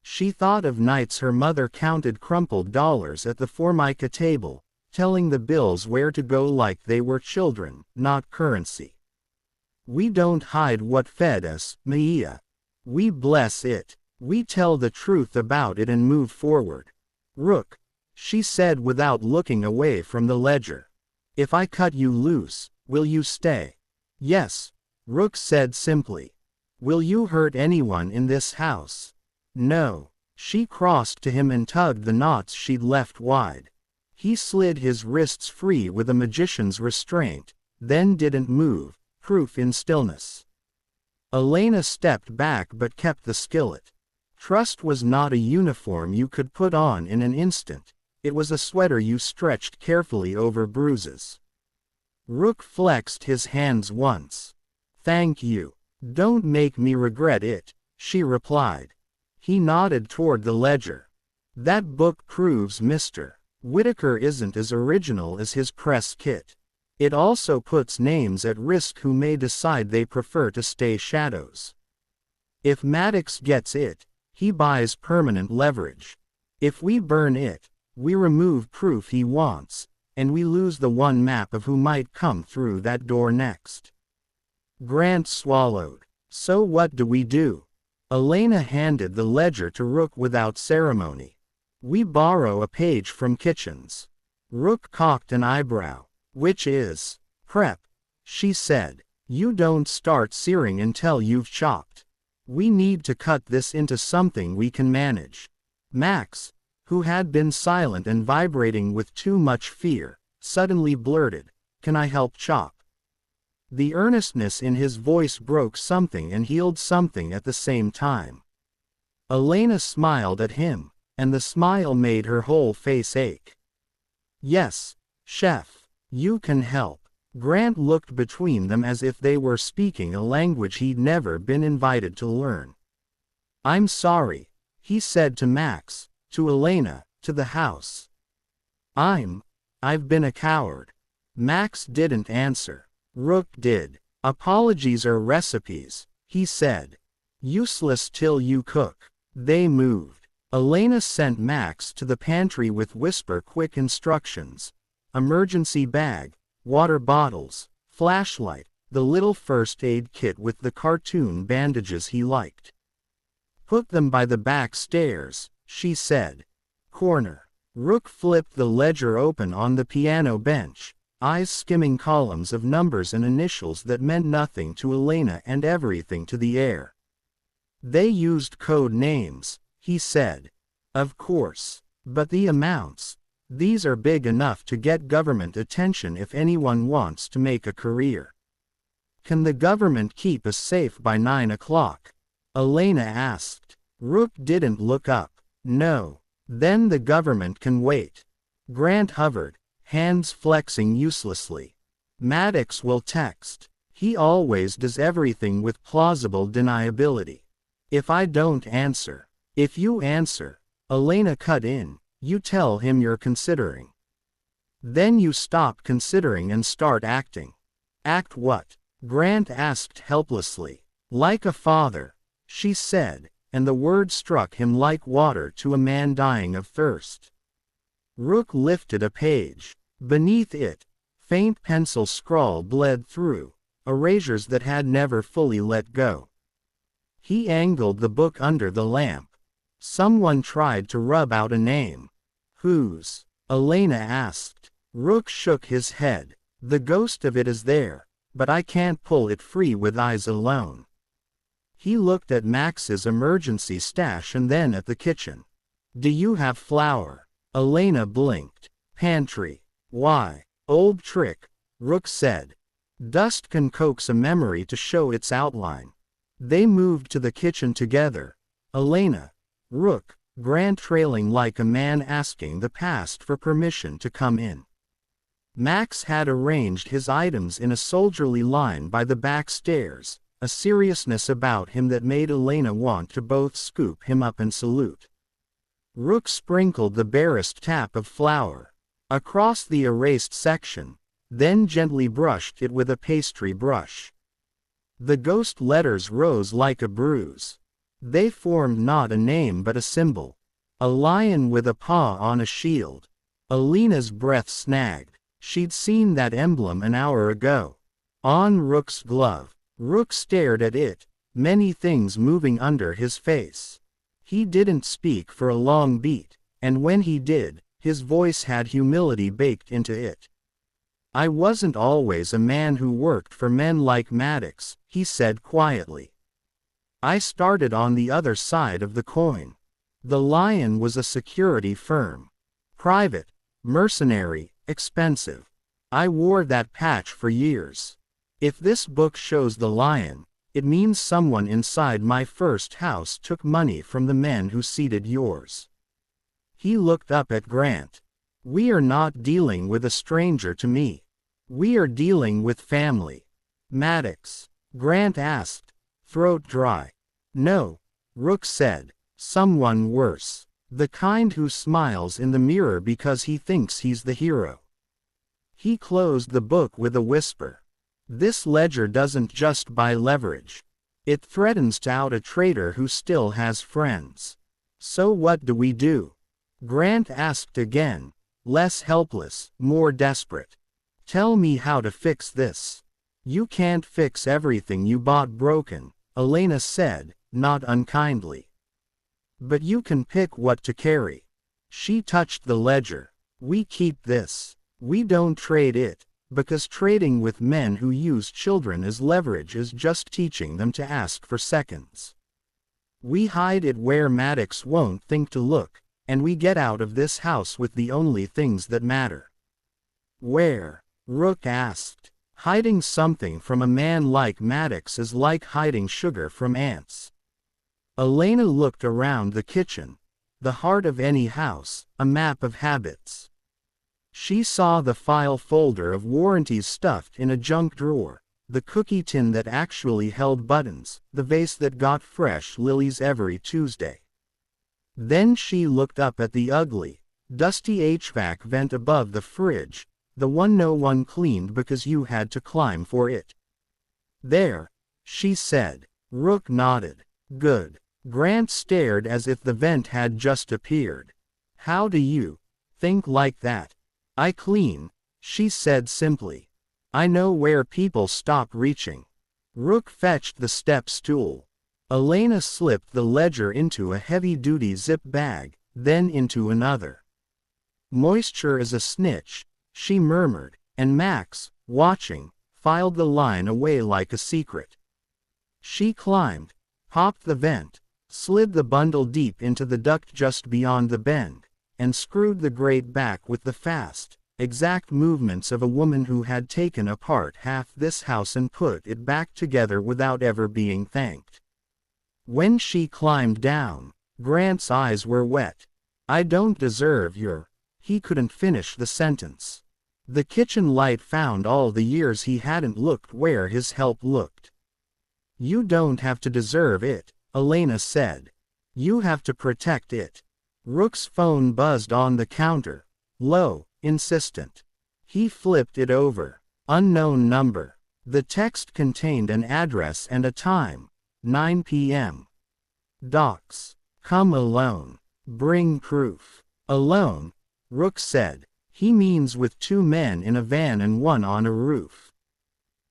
She thought of nights her mother counted crumpled dollars at the Formica table, telling the bills where to go like they were children, not currency. "We don't hide what fed us, Mia. We bless it." We tell the truth about it and move forward. Rook, she said without looking away from the ledger. If I cut you loose, will you stay? Yes, Rook said simply. Will you hurt anyone in this house? No. She crossed to him and tugged the knots she'd left wide. He slid his wrists free with a magician's restraint, then didn't move, proof in stillness. Elena stepped back but kept the skillet. Trust was not a uniform you could put on in an instant, it was a sweater you stretched carefully over bruises. Rook flexed his hands once. Thank you. Don't make me regret it, she replied. He nodded toward the ledger. That book proves Mr. Whitaker isn't as original as his press kit. It also puts names at risk who may decide they prefer to stay shadows. If Maddox gets it, he buys permanent leverage. If we burn it, we remove proof he wants, and we lose the one map of who might come through that door next. Grant swallowed. So what do we do? Elena handed the ledger to Rook without ceremony. We borrow a page from Kitchens. Rook cocked an eyebrow. Which is prep, she said. You don't start searing until you've chopped. We need to cut this into something we can manage. Max, who had been silent and vibrating with too much fear, suddenly blurted, Can I help chop? The earnestness in his voice broke something and healed something at the same time. Elena smiled at him, and the smile made her whole face ache. Yes, chef, you can help. Grant looked between them as if they were speaking a language he'd never been invited to learn. I'm sorry, he said to Max, to Elena, to the house. I've been a coward. Max didn't answer. Rook did. Apologies are recipes, he said. Useless till you cook. They moved. Elena sent Max to the pantry with whisper-quick instructions. Emergency bag, water bottles, flashlight, the little first aid kit with the cartoon bandages he liked. Put them by the back stairs, she said. Corner. Rook flipped the ledger open on the piano bench, eyes skimming columns of numbers and initials that meant nothing to Elena and everything to the air. They used code names, he said. Of course. But the amounts. These are big enough to get government attention if anyone wants to make a career. Can the government keep us safe by 9 o'clock? Elena asked. Rook didn't look up. No. Then the government can wait. Grant hovered, hands flexing uselessly. Maddox will text. He always does everything with plausible deniability. If I don't answer. If you answer. Elena cut in. You tell him you're considering. Then you stop considering and start acting. Act what? Grant asked helplessly. Like a father, she said, and the word struck him like water to a man dying of thirst. Rook lifted a page. Beneath it, faint pencil scrawl bled through, erasures that had never fully let go. He angled the book under the lamp. Someone tried to rub out a name. Whose? Elena asked. Rook shook his head. The ghost of it is there, but I can't pull it free with eyes alone. He looked at Max's emergency stash and then at the kitchen. Do you have flour? Elena blinked. Pantry. Why? Old trick, Rook said. Dust can coax a memory to show its outline. They moved to the kitchen together. Elena. Rook, Grant trailing like a man asking the past for permission to come in. Max had arranged his items in a soldierly line by the back stairs, a seriousness about him that made Elena want to both scoop him up and salute. Rook sprinkled the barest tap of flour across the erased section, then gently brushed it with a pastry brush. The ghost letters rose like a bruise. They formed not a name but a symbol. A lion with a paw on a shield. Elena's breath snagged. She'd seen that emblem an hour ago. On Rook's glove. Rook stared at it, many things moving under his face. He didn't speak for a long beat, and when he did, his voice had humility baked into it. I wasn't always a man who worked for men like Maddox, he said quietly. I started on the other side of the coin. The Lion was a security firm. Private, mercenary, expensive. I wore that patch for years. If this book shows the Lion, it means someone inside my first house took money from the men who seeded yours. He looked up at Grant. We are not dealing with a stranger to me. We are dealing with family. Maddox? Grant asked, throat dry. No, Rook said. Someone worse. The kind who smiles in the mirror because he thinks he's the hero. He closed the book with a whisper. This ledger doesn't just buy leverage. It threatens to out a traitor who still has friends. So what do we do? Grant asked again, less helpless, more desperate. Tell me how to fix this. You can't fix everything you bought broken, Elena said, not unkindly. But you can pick what to carry. She touched the ledger. We keep this. We don't trade it, because trading with men who use children as leverage is just teaching them to ask for seconds. We hide it where Maddox won't think to look, and we get out of this house with the only things that matter. Where? Rook asked. Hiding something from a man like Maddox is like hiding sugar from ants. Elena looked around the kitchen. The heart of any house, a map of habits. She saw the file folder of warranties stuffed in a junk drawer, the cookie tin that actually held buttons, the vase that got fresh lilies every Tuesday. Then she looked up at the ugly, dusty HVAC vent above the fridge, the one no one cleaned because you had to climb for it. There, she said. Rook nodded. Good. Grant stared as if the vent had just appeared. How do you think like that? I clean, she said simply. I know where people stop reaching. Rook fetched the step stool. Elena slipped the ledger into a heavy-duty zip bag, then into another. Moisture is a snitch, she murmured, and Max, watching, filed the line away like a secret. She climbed, popped the vent, slid the bundle deep into the duct just beyond the bend, and screwed the grate back with the fast, exact movements of a woman who had taken apart half this house and put it back together without ever being thanked. When she climbed down, Grant's eyes were wet. I don't deserve your... He couldn't finish the sentence. The kitchen light found all the years he hadn't looked where his help looked. You don't have to deserve it, Elena said. You have to protect it. Rook's phone buzzed on the counter. Low, insistent. He flipped it over. Unknown number. The text contained an address and a time. 9 p.m. Docs. Come alone. Bring proof. Alone, Rook said. He means with 2 men in a van and 1 on a roof.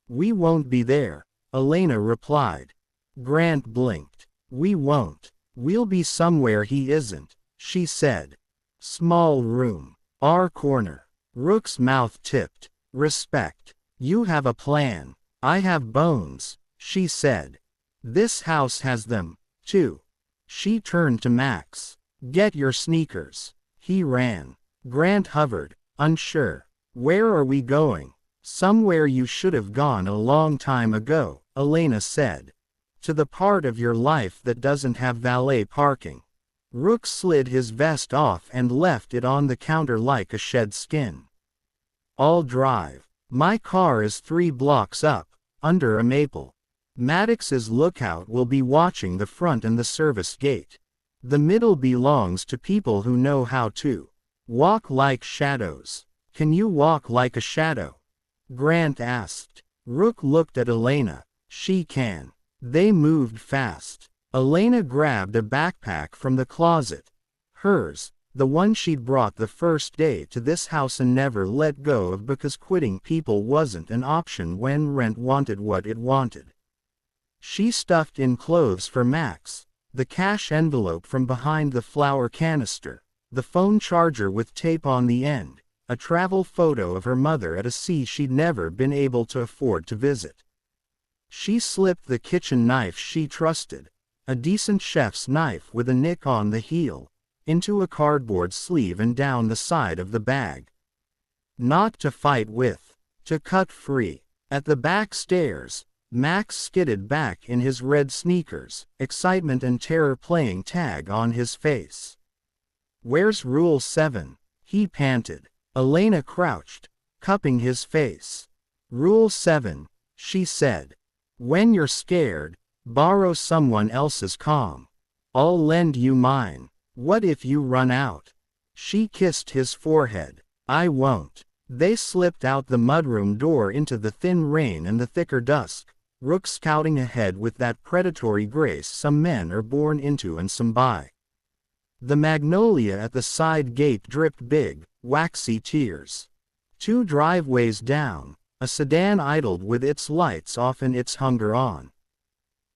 We won't be there, Elena replied. Grant blinked. We won't. We'll be somewhere he isn't, she said. Small room. Our corner. Rook's mouth tipped. Respect. You have a plan. I have bones, she said. This house has them, too. She turned to Max. Get your sneakers. He ran. Grant hovered, unsure. Where are we going? Somewhere you should have gone a long time ago, Elena said. To the part of your life that doesn't have valet parking. Rook slid his vest off and left it on the counter like a shed skin. I'll drive. My car is 3 blocks up, under a maple. Maddox's lookout will be watching the front and the service gate. The middle belongs to people who know how to walk like shadows. Can you walk like a shadow? Grant asked. Rook looked at Elena. She can. They moved fast. Elena grabbed a backpack from the closet. Hers, the one she'd brought the first day to this house and never let go of because quitting people wasn't an option when rent wanted what it wanted. She stuffed in clothes for Max, the cash envelope from behind the flour canister, the phone charger with tape on the end, a travel photo of her mother at a sea she'd never been able to afford to visit. She slipped the kitchen knife she trusted, a decent chef's knife with a nick on the heel, into a cardboard sleeve and down the side of the bag. Not to fight with, to cut free. At the back stairs, Max skidded back in his red sneakers, excitement and terror playing tag on his face. "Where's Rule 7? He panted. Elena crouched, cupping his face. "Rule 7, she said. When you're scared, borrow someone else's calm. I'll lend you mine. What if you run out?" She kissed his forehead. "I won't." They slipped out the mudroom door into the thin rain and the thicker dusk, Rook scouting ahead with that predatory grace some men are born into and some buy. The magnolia at the side gate dripped big, waxy tears. 2 driveways down, a sedan idled with its lights off and its hunger on.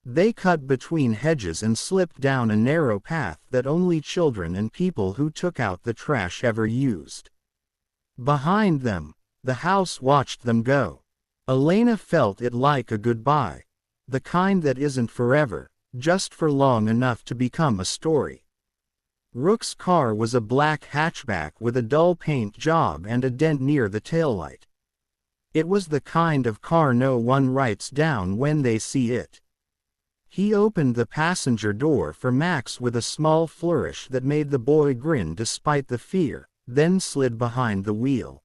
They cut between hedges and slipped down a narrow path that only children and people who took out the trash ever used. Behind them, the house watched them go. Elena felt it like a goodbye, the kind that isn't forever, just for long enough to become a story. Rook's car was a black hatchback with a dull paint job and a dent near the taillight. It was the kind of car no one writes down when they see it. He opened the passenger door for Max with a small flourish that made the boy grin despite the fear, then slid behind the wheel.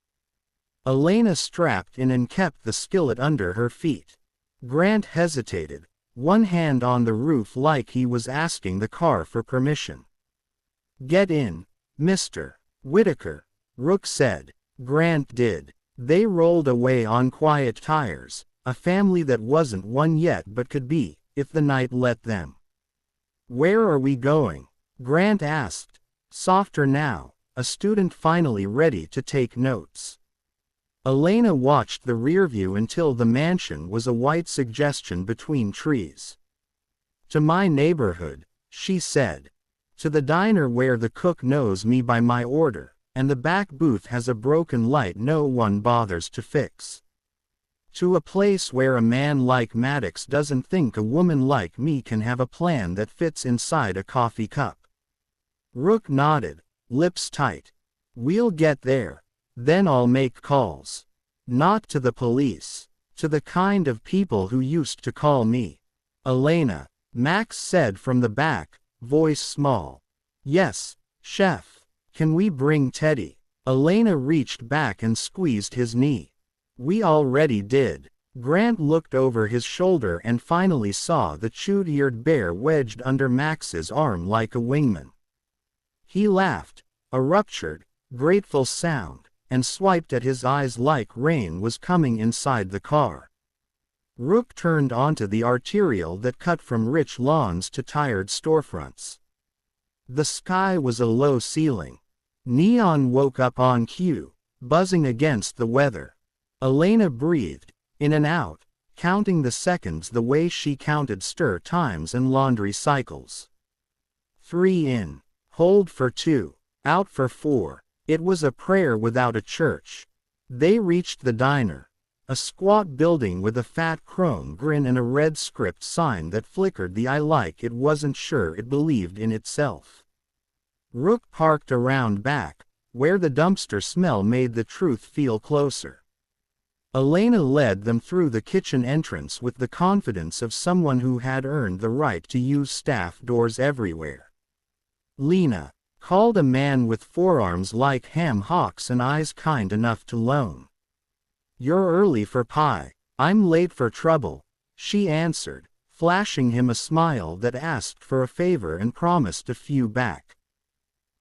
Elena strapped in and kept the skillet under her feet. Grant hesitated, one hand on the roof like he was asking the car for permission. "Get in, Mr. Whitaker," Rook said. Grant did. They rolled away on quiet tires, a family that wasn't one yet but could be, if the night let them. "Where are we going?" Grant asked, softer now, a student finally ready to take notes. Elena watched the rearview until the mansion was a white suggestion between trees. "To my neighborhood," she said. "To the diner where the cook knows me by my order, and the back booth has a broken light no one bothers to fix. To a place where a man like Maddox doesn't think a woman like me can have a plan that fits inside a coffee cup." Rook nodded, lips tight. "We'll get there. Then I'll make calls. Not to the police. To the kind of people who used to call me Elena," Max said from the back, voice small. "Yes, chef. Can we bring Teddy?" Elena reached back and squeezed his knee. "We already did." Grant looked over his shoulder and finally saw the chewed-eared bear wedged under Max's arm like a wingman. He laughed, a ruptured, grateful sound, and swiped at his eyes like rain was coming inside the car. Rook turned onto the arterial that cut from rich lawns to tired storefronts. The sky was a low ceiling. Neon woke up on cue, buzzing against the weather. Elena breathed, in and out, counting the seconds the way she counted stir times and laundry cycles. 3 in. Hold for 2. Out for 4. It was a prayer without a church. They reached the diner, a squat building with a fat crone grin and a red script sign that flickered the eye like it wasn't sure it believed in itself. Rook parked around back, where the dumpster smell made the truth feel closer. Elena led them through the kitchen entrance with the confidence of someone who had earned the right to use staff doors everywhere. "Lena," called a man with forearms like ham hocks and eyes kind enough to loan. "You're early for pie." "I'm late for trouble," she answered, flashing him a smile that asked for a favor and promised a few back.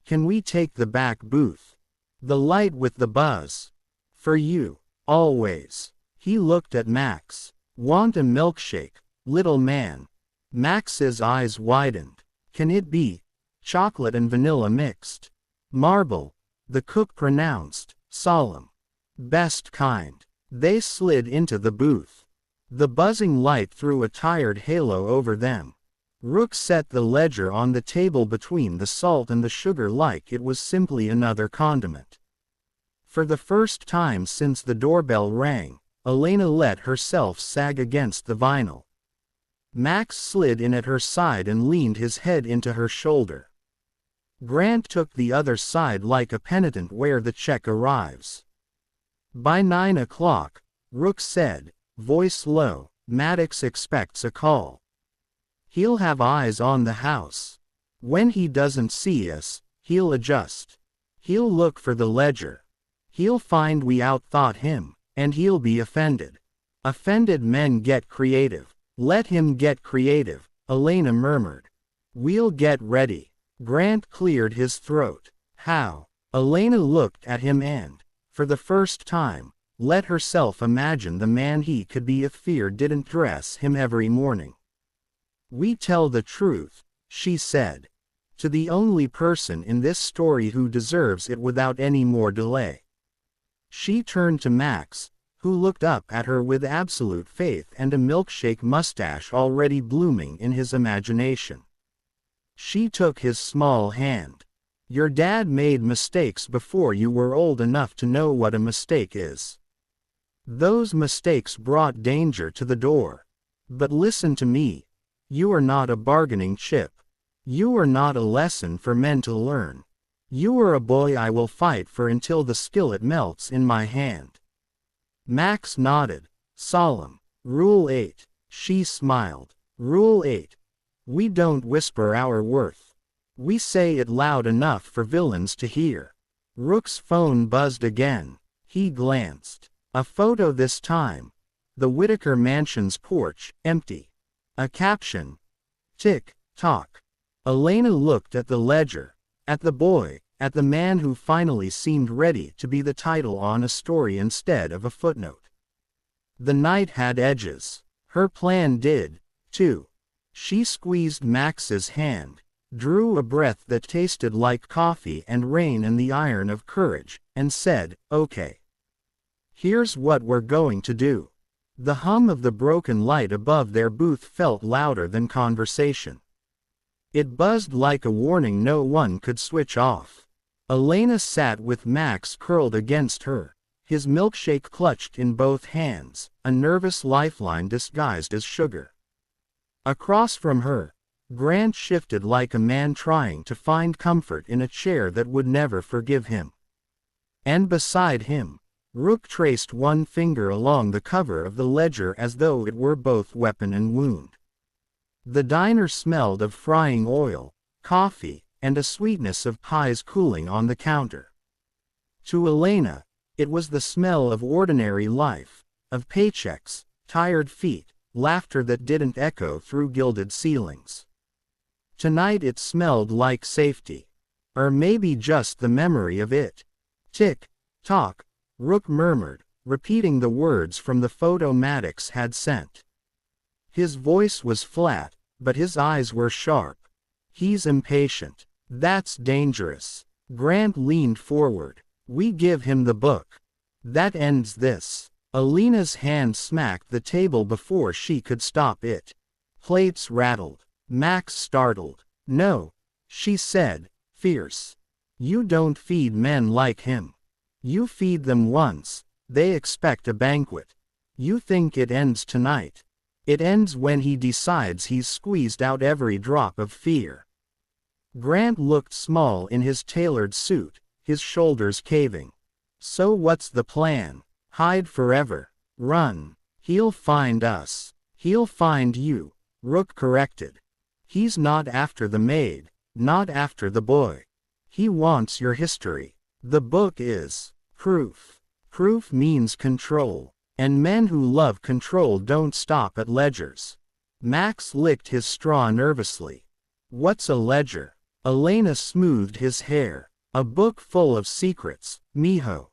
"Can we take the back booth? The light with the buzz. For you. Always." He looked at Max. "Want a milkshake, little man?" Max's eyes widened. "Can it be chocolate and vanilla mixed?" "Marble," the cook pronounced, solemn. "Best kind." They slid into the booth. The buzzing light threw a tired halo over them. Rook set the ledger on the table between the salt and the sugar like it was simply another condiment. For the first time since the doorbell rang, Elena let herself sag against the vinyl. Max slid in at her side and leaned his head into her shoulder. Grant took the other side like a penitent where the check arrives. By 9 o'clock, Rook said, voice low, Maddox expects a call. He'll have eyes on the house. When he doesn't see us, he'll adjust. He'll look for the ledger. He'll find we outthought him, and he'll be offended. Offended men get creative. Let him get creative, Elena murmured. We'll get ready. Grant cleared his throat. How? Elena looked at him and, for the first time, let herself imagine the man he could be if fear didn't dress him every morning. We tell the truth, she said. To the only person in this story who deserves it without any more delay. She turned to Max, who looked up at her with absolute faith and a milkshake mustache already blooming in his imagination. She took his small hand. Your dad made mistakes before you were old enough to know what a mistake is. Those mistakes brought danger to the door. But listen to me. You are not a bargaining chip. You are not a lesson for men to learn. You are a boy I will fight for until the skillet melts in my hand. Max nodded, solemn. Rule 8. She smiled. Rule 8. We don't whisper our worth. We say it loud enough for villains to hear. Rook's phone buzzed again. He glanced. A photo this time. The Whitaker mansion's porch, empty. A caption. Tick, tock. Elena looked at the ledger, at the boy, at the man who finally seemed ready to be the title on a story instead of a footnote. The night had edges. Her plan did, too. She squeezed Max's hand, drew a breath that tasted like coffee and rain in the iron of courage, and said, okay. Here's what we're going to do. The hum of the broken light above their booth felt louder than conversation. It buzzed like a warning no one could switch off. Elena sat with Max curled against her, his milkshake clutched in both hands, a nervous lifeline disguised as sugar. Across from her, Grant shifted like a man trying to find comfort in a chair that would never forgive him. And beside him, Rook traced one finger along the cover of the ledger as though it were both weapon and wound. The diner smelled of frying oil, coffee, and a sweetness of pies cooling on the counter. To Elena, it was the smell of ordinary life, of paychecks, tired feet, laughter that didn't echo through gilded ceilings. Tonight it smelled like safety. Or maybe just the memory of it. Tick, tock, Rook murmured, repeating the words from the photo Maddox had sent. His voice was flat, but his eyes were sharp. He's impatient. That's dangerous. Grant leaned forward. We give him the book. That ends this. Elena's hand smacked the table before she could stop it. Plates rattled. Max startled. No, she said, fierce. You don't feed men like him. You feed them once, they expect a banquet. You think it ends tonight. It ends when he decides he's squeezed out every drop of fear. Grant looked small in his tailored suit, his shoulders caving. So what's the plan? Hide forever. Run. He'll find us. He'll find you, Rook corrected. He's not after the maid, not after the boy. He wants your history. The book is proof. Proof means control. And men who love control don't stop at ledgers. Max licked his straw nervously. What's a ledger? Elena smoothed his hair. A book full of secrets, mijo.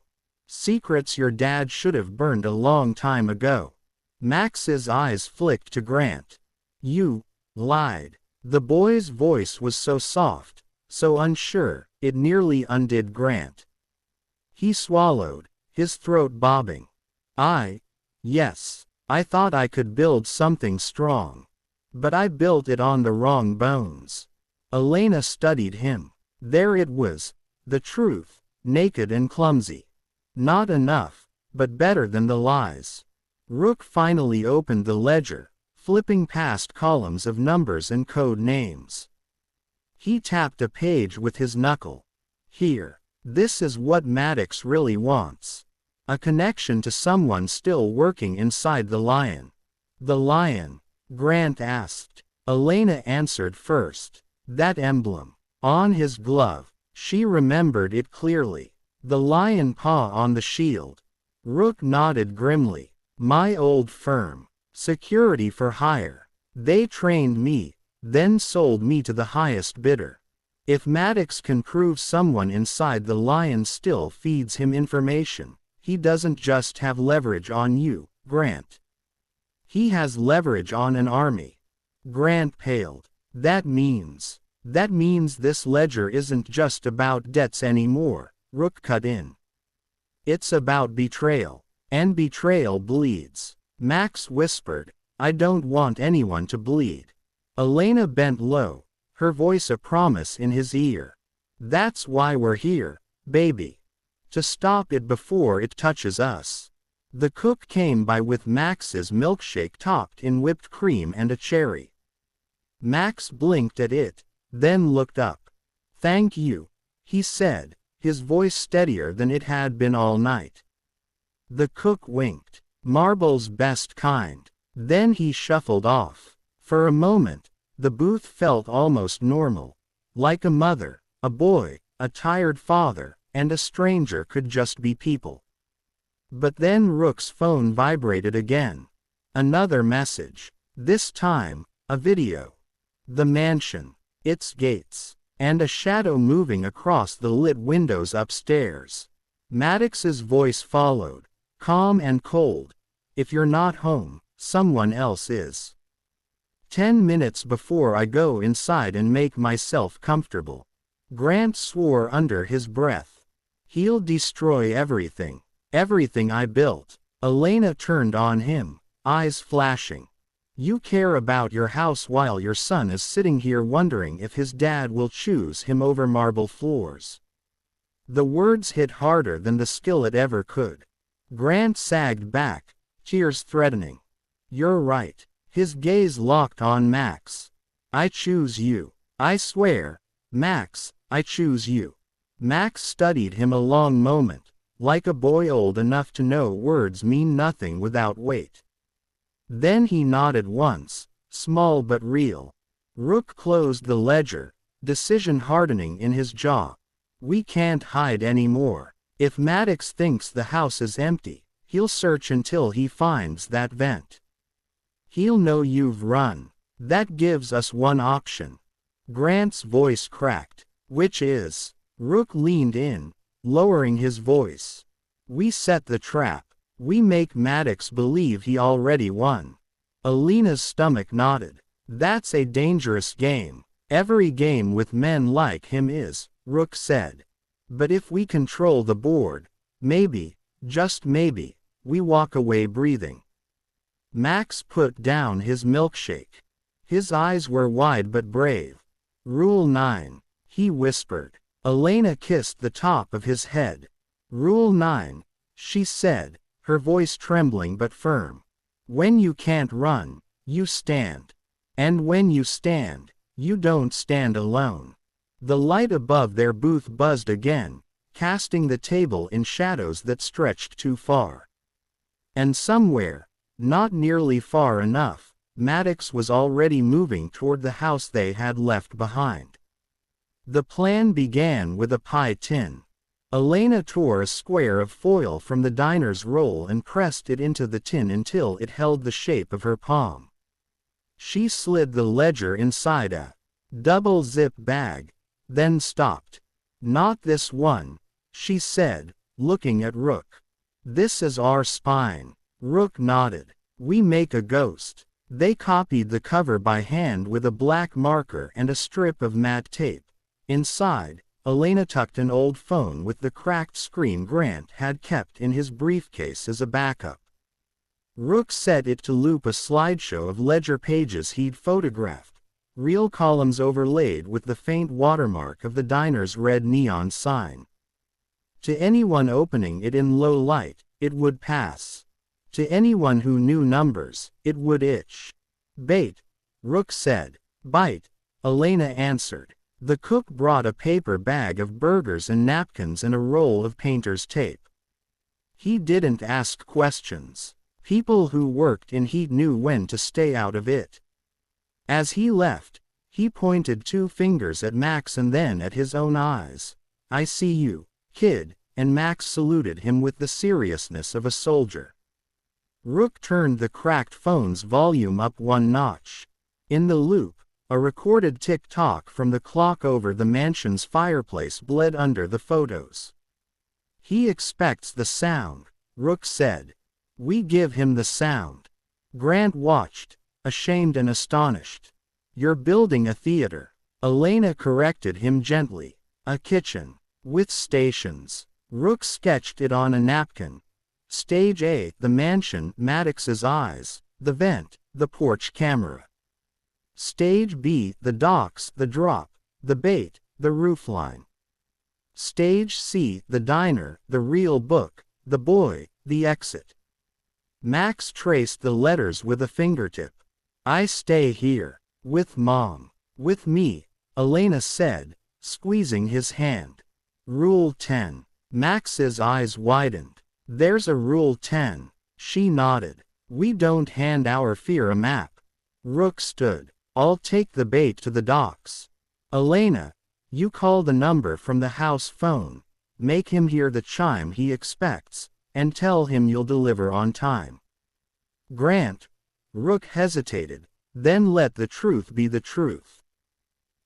Secrets your dad should have burned a long time ago. Max's eyes flicked to Grant. You lied. The boy's voice was so soft, so unsure, it nearly undid Grant. He swallowed, his throat bobbing. Yes. I thought I could build something strong. But I built it on the wrong bones. Elena studied him. There it was, the truth, naked and clumsy. Not enough, but better than the lies. Rook finally opened the ledger, flipping past columns of numbers and code names. He tapped a page with his knuckle. Here. This is what Maddox really wants. A connection to someone still working inside the lion. The lion? Grant asked. Elena answered first. That emblem. On his glove. She remembered it clearly. The lion paw on the shield. Rook nodded grimly. My old firm. Security for hire. They trained me, then sold me to the highest bidder. If Maddox can prove someone inside the lion still feeds him information, he doesn't just have leverage on you, Grant. He has leverage on an army. Grant paled. That means this ledger isn't just about debts anymore, Rook cut in. It's about betrayal. And betrayal bleeds. Max whispered, I don't want anyone to bleed. Elena bent low, her voice a promise in his ear. That's why we're here, baby. To stop it before it touches us. The cook came by with Max's milkshake topped in whipped cream and a cherry. Max blinked at it, then looked up. Thank you, he said, his voice steadier than it had been all night. The cook winked. Marble's best kind. Then he shuffled off. For a moment, the booth felt almost normal. Like a mother, a boy, a tired father, and a stranger could just be people. But then Rook's phone vibrated again. Another message. This time, a video. The mansion. Its gates. And a shadow moving across the lit windows upstairs. Maddox's voice followed. Calm and cold. If you're not home, someone else is. 10 minutes before I go inside and make myself comfortable. Grant swore under his breath. He'll destroy everything. Everything I built. Elena turned on him, eyes flashing. You care about your house while your son is sitting here wondering if his dad will choose him over marble floors. The words hit harder than the skillet ever could. Grant sagged back, tears threatening. You're right. His gaze locked on Max. I choose you. I swear, Max, I choose you. Max studied him a long moment, like a boy old enough to know words mean nothing without weight. Then he nodded once, small but real. Rook closed the ledger, decision hardening in his jaw. We can't hide anymore. If Maddox thinks the house is empty, he'll search until he finds that vent. He'll know you've run. That gives us one option. Grant's voice cracked. Which is? Rook leaned in, lowering his voice. We set the trap. We make Maddox believe he already won. Elena's stomach nodded. That's a dangerous game. Every game with men like him is, Rook said. But if we control the board, maybe, just maybe, we walk away breathing. Max put down his milkshake. His eyes were wide but brave. Rule 9, he whispered. Elena kissed the top of his head. Rule 9, she said, her voice trembling but firm. When you can't run, you stand. And when you stand, you don't stand alone. The light above their booth buzzed again, casting the table in shadows that stretched too far. And somewhere, not nearly far enough, Maddox was already moving toward the house they had left behind. The plan began with a pie tin. Elena tore a square of foil from the diner's roll and pressed it into the tin until it held the shape of her palm. She slid the ledger inside a double-zip bag, then stopped. Not this one, she said, looking at Rook. This is our spine. Rook nodded. We make a ghost. They copied the cover by hand with a black marker and a strip of matte tape. Inside, Elena tucked an old phone with the cracked screen Grant had kept in his briefcase as a backup. Rook set it to loop a slideshow of ledger pages he'd photographed, real columns overlaid with the faint watermark of the diner's red neon sign. To anyone opening it in low light, it would pass. To anyone who knew numbers, it would itch. "Bait," Rook said. "Bite," Elena answered. The cook brought a paper bag of burgers and napkins and a roll of painter's tape. He didn't ask questions. People who worked in heat knew when to stay out of it. As he left, he pointed 2 fingers at Max and then at his own eyes. "I see you, kid," and Max saluted him with the seriousness of a soldier. Rook turned the cracked phone's volume up 1 notch. In the loop, a recorded tick-tock from the clock over the mansion's fireplace bled under the photos. "He expects the sound," Rook said. "We give him the sound." Grant watched, ashamed and astonished. "You're building a theater," Elena corrected him gently. "A kitchen. With stations." Rook sketched it on a napkin. Stage A, the mansion, Maddox's eyes, the vent, the porch camera. Stage B, the docks, the drop, the bait, the roofline. Stage C, the diner, the real book, the boy, the exit. Max traced the letters with a fingertip. "I stay here. With Mom. With me," Elena said, squeezing his hand. "Rule 10. Max's eyes widened. "There's a Rule 10. She nodded. "We don't hand our fear a map." Rook stood. "I'll take the bait to the docks." "Elena, you call the number from the house phone, make him hear the chime he expects, and tell him you'll deliver on time." "Grant." Rook hesitated, then let the truth be the truth.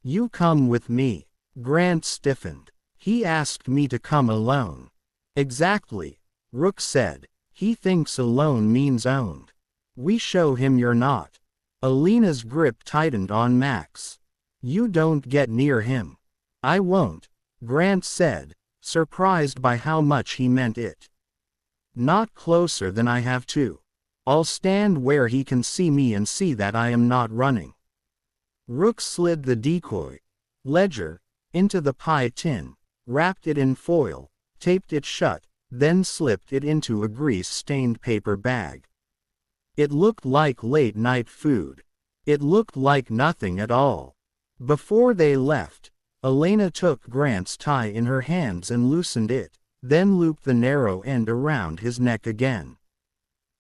"You come with me." Grant stiffened. "He asked me to come alone." "Exactly," Rook said. "He thinks alone means owned. We show him you're not." Elena's grip tightened on Max. "You don't get near him." "I won't," Grant said, surprised by how much he meant it. "Not closer than I have to. I'll stand where he can see me and see that I am not running." Rook slid the decoy ledger into the pie tin, wrapped it in foil, taped it shut, then slipped it into a grease-stained paper bag. It looked like late-night food. It looked like nothing at all. Before they left, Elena took Grant's tie in her hands and loosened it, then looped the narrow end around his neck again.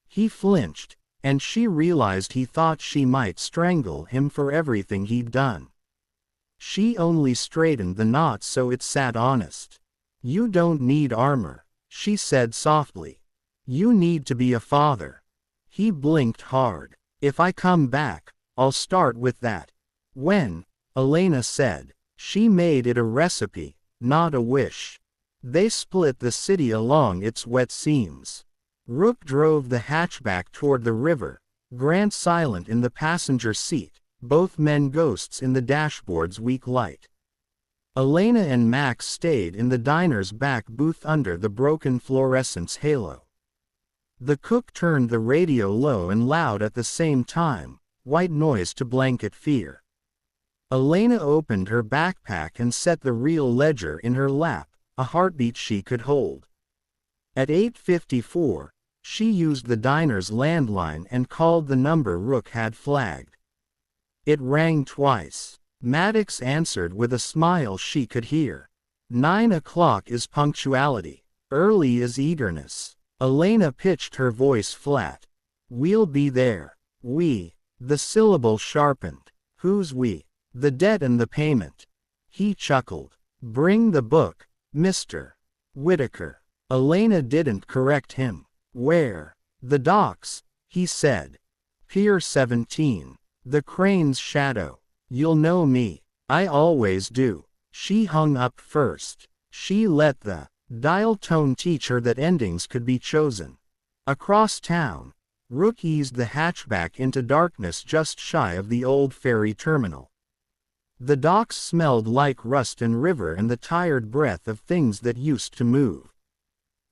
He flinched, and she realized he thought she might strangle him for everything he'd done. She only straightened the knot so it sat honest. "You don't need armor," she said softly. "You need to be a father." He blinked hard. "If I come back, I'll start with that." "When?" Elena said. She made it a recipe, not a wish. They split the city along its wet seams. Rook drove the hatchback toward the river, Grant silent in the passenger seat, both men ghosts in the dashboard's weak light. Elena and Max stayed in the diner's back booth under the broken fluorescence halo. The cook turned the radio low and loud at the same time, white noise to blanket fear. Elena opened her backpack and set the real ledger in her lap, a heartbeat she could hold. At 8:54, she used the diner's landline and called the number Rook had flagged. It rang twice. Maddox answered with a smile she could hear. 9 o'clock is punctuality. Early is eagerness. Elena pitched her voice flat. "We'll be there." "We." The syllable sharpened. "Who's we?" "The debt and the payment." He chuckled. "Bring the book, Mr. Whitaker." Elena didn't correct him. "Where?" "The docks," he said. "Pier 17. The crane's shadow. You'll know me." "I always do." She hung up first. She let the dial tone teach her that endings could be chosen. Across town, Rook eased the hatchback into darkness just shy of the old ferry terminal. The docks smelled like rust and river and the tired breath of things that used to move.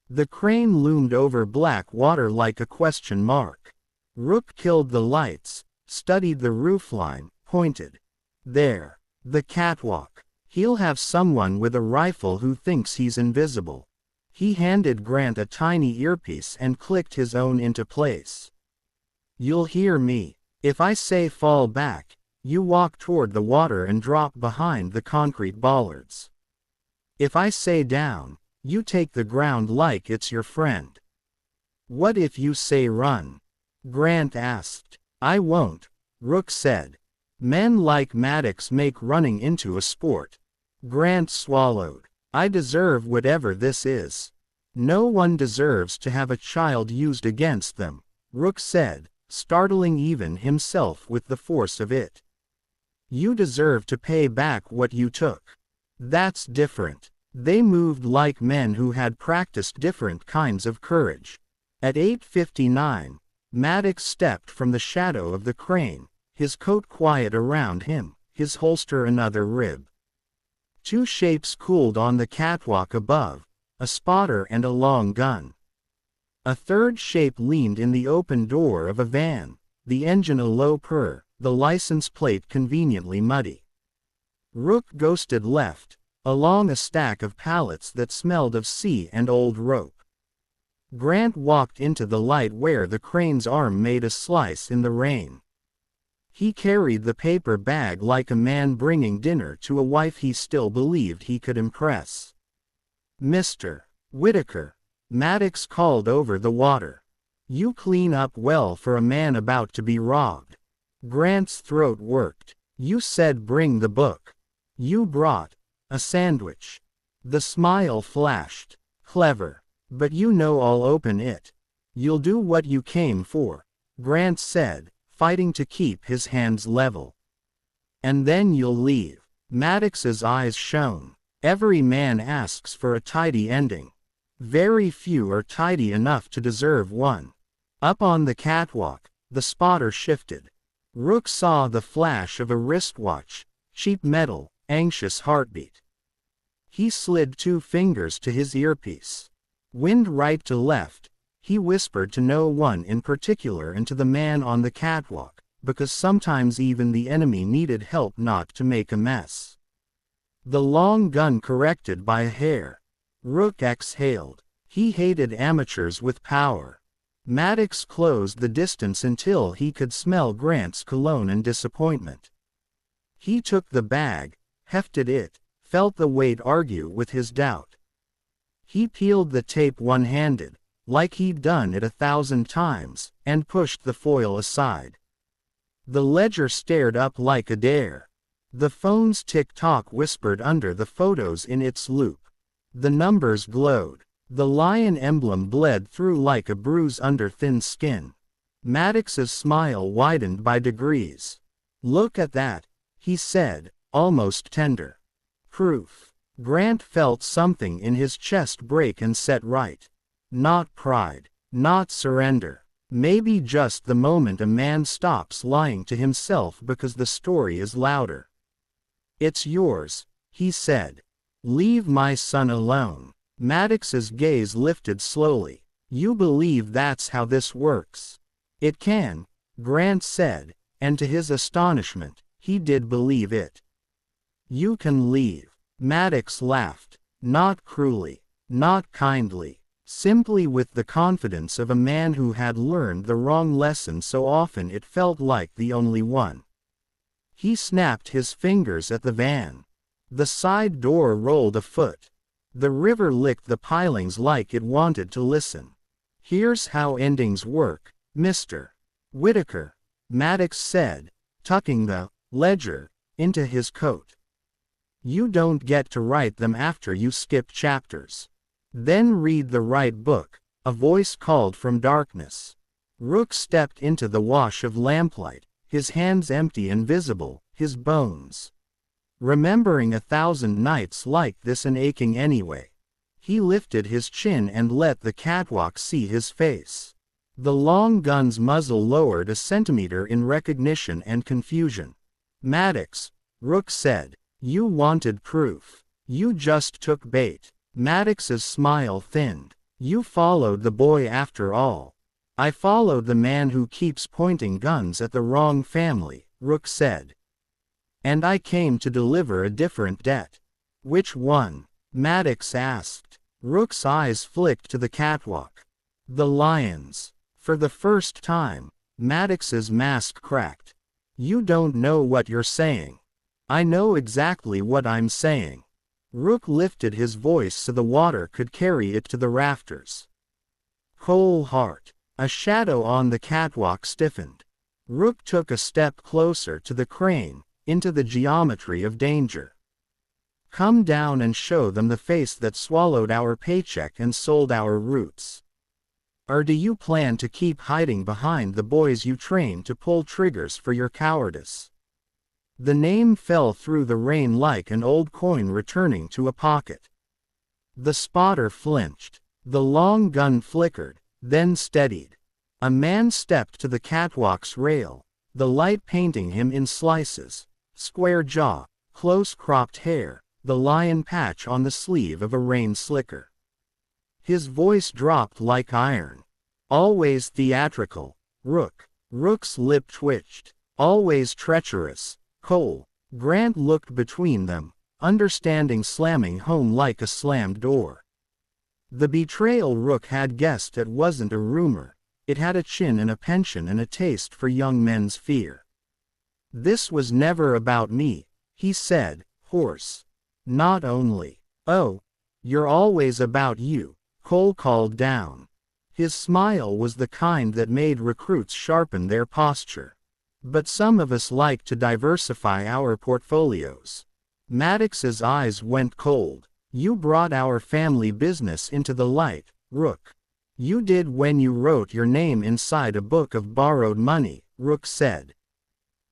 The crane loomed over black water like a question mark. Rook killed the lights, studied the roofline, pointed. There. The catwalk. He'll have someone with a rifle who thinks he's invisible. He handed Grant a tiny earpiece and clicked his own into place. You'll hear me. If I say fall back, you walk toward the water and drop behind the concrete bollards. If I say down, you take the ground like it's your friend. What if you say run? Grant asked. I won't, Rook said. Men like Maddox make running into a sport. Grant swallowed. I deserve whatever this is. No one deserves to have a child used against them, Rook said, startling even himself with the force of it. You deserve to pay back what you took. That's different. They moved like men who had practiced different kinds of courage. At 8:59, Maddox stepped from the shadow of the crane, his coat quiet around him, his holster another rib. Two shapes cooled on the catwalk above, a spotter and a long gun. A third shape leaned in the open door of a van, the engine a low purr, the license plate conveniently muddy. Rook ghosted left, along a stack of pallets that smelled of sea and old rope. Grant walked into the light where the crane's arm made a slice in the rain. He carried the paper bag like a man bringing dinner to a wife he still believed he could impress. Mr. Whitaker, Maddox called over the water. You clean up well for a man about to be robbed. Grant's throat worked. You said bring the book. You brought a sandwich. The smile flashed. Clever. But you know I'll open it. You'll do what you came for, Grant said, fighting to keep his hands level. And then you'll leave. Maddox's eyes shone. Every man asks for a tidy ending. Very few are tidy enough to deserve one. Up on the catwalk, the spotter shifted. Rook saw the flash of a wristwatch, cheap metal, anxious heartbeat. He slid 2 fingers to his earpiece. Wind right to left, he whispered to no one in particular and to the man on the catwalk, because sometimes even the enemy needed help not to make a mess. The long gun corrected by a hair. Rook exhaled. He hated amateurs with power. Maddox closed the distance until he could smell Grant's cologne and disappointment. He took the bag, hefted it, felt the weight argue with his doubt. He peeled the tape one-handed, like he'd done it 1,000 times, and pushed the foil aside. The ledger stared up like a dare. The phone's tick-tock whispered under the photos in its loop. The numbers glowed. The lion emblem bled through like a bruise under thin skin. Maddox's smile widened by degrees. Look at that, he said, almost tender. Proof. Grant felt something in his chest break and set right. Not pride. Not surrender. Maybe just the moment a man stops lying to himself because the story is louder. It's yours, he said. Leave my son alone. Maddox's gaze lifted slowly. You believe that's how this works? It can, Grant said, and to his astonishment, he did believe it. You can leave. Maddox laughed, not cruelly, not kindly, simply with the confidence of a man who had learned the wrong lesson so often it felt like the only one. He snapped his fingers at the van. The side door rolled a foot. The river licked the pilings like it wanted to listen. Here's how endings work, Mr. Whitaker, Maddox said, tucking the ledger into his coat. You don't get to write them after you skip chapters. Then read the right book, a voice called from darkness. Rook stepped into the wash of lamplight, his hands empty and visible, his bones remembering 1,000 nights like this and aching anyway. He lifted his chin and let the catwalk see his face. The long gun's muzzle lowered a centimeter in recognition and confusion. Maddox, Rook said, you wanted proof. You just took bait. Maddox's smile thinned. You followed the boy after all. I followed the man who keeps pointing guns at the wrong family, Rook said. And I came to deliver a different debt. Which one? Maddox asked. Rook's eyes flicked to the catwalk. The lions. For the first time, Maddox's mask cracked. You don't know what you're saying. I know exactly what I'm saying. Rook lifted his voice so the water could carry it to the rafters. Cold heart. A shadow on the catwalk stiffened. Rook took a step closer to the crane, into the geometry of danger. Come down and show them the face that swallowed our paycheck and sold our roots. Or do you plan to keep hiding behind the boys you trained to pull triggers for your cowardice? The name fell through the rain like an old coin returning to a pocket. The spotter flinched. The long gun flickered, then steadied. A man stepped to the catwalk's rail, the light painting him in slices. Square jaw, close-cropped hair, the lion patch on the sleeve of a rain slicker. His voice dropped like iron. Always theatrical, Rook. Rook's lip twitched. Always treacherous, Cole. Grant looked between them, understanding slamming home like a slammed door. The betrayal Rook had guessed at wasn't a rumor. It had a chin and a penchant and a taste for young men's fear. This was never about me, he said, hoarse. Not only. Oh, you're always about you, Cole called down. His smile was the kind that made recruits sharpen their posture. But some of us like to diversify our portfolios. Maddox's eyes went cold. You brought our family business into the light, Rook. You did when you wrote your name inside a book of borrowed money, Rook said.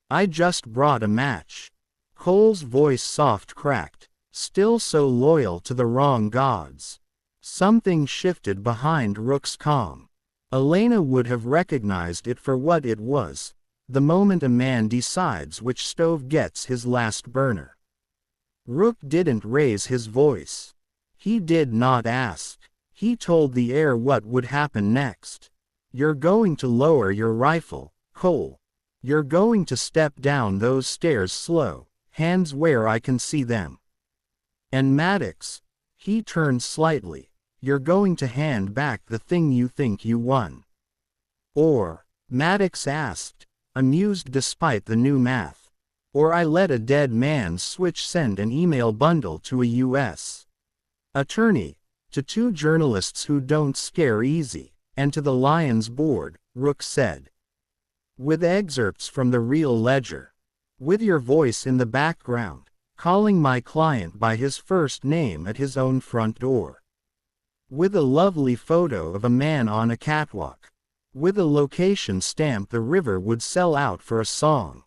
I just brought a match. Cole's voice soft cracked, still so loyal to the wrong gods. Something shifted behind Rook's calm. Elena would have recognized it for what it was, the moment a man decides which stove gets his last burner. Rook didn't raise his voice. He did not ask. He told the air what would happen next. You're going to lower your rifle, Cole. You're going to step down those stairs slow, hands where I can see them. And Maddox, he turned slightly, you're going to hand back the thing you think you won. Or, Maddox asked, amused despite the new math. Or I let a dead man switch send an email bundle to a U.S. attorney, to two journalists who don't scare easy, and to the Lions board, Rook said. With excerpts from the real ledger. With your voice in the background, calling my client by his first name at his own front door. With a lovely photo of a man on a catwalk. With a location stamp the river would sell out for a song.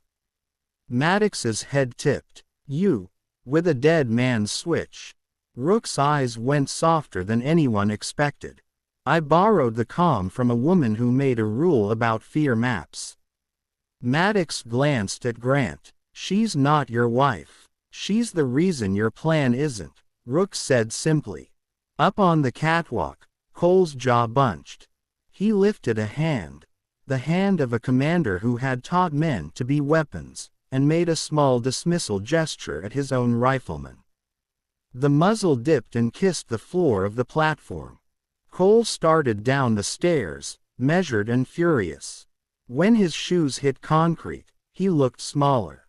Maddox's head tipped. You, with a dead man's switch. Rook's eyes went softer than anyone expected. I borrowed the calm from a woman who made a rule about fear maps. Maddox glanced at Grant. She's not your wife. She's the reason your plan isn't, Rook said simply. Up on the catwalk, Cole's jaw bunched. He lifted a hand. The hand of a commander who had taught men to be weapons, and made a small dismissal gesture at his own rifleman. The muzzle dipped and kissed the floor of the platform. Cole started down the stairs, measured and furious. When his shoes hit concrete, he looked smaller.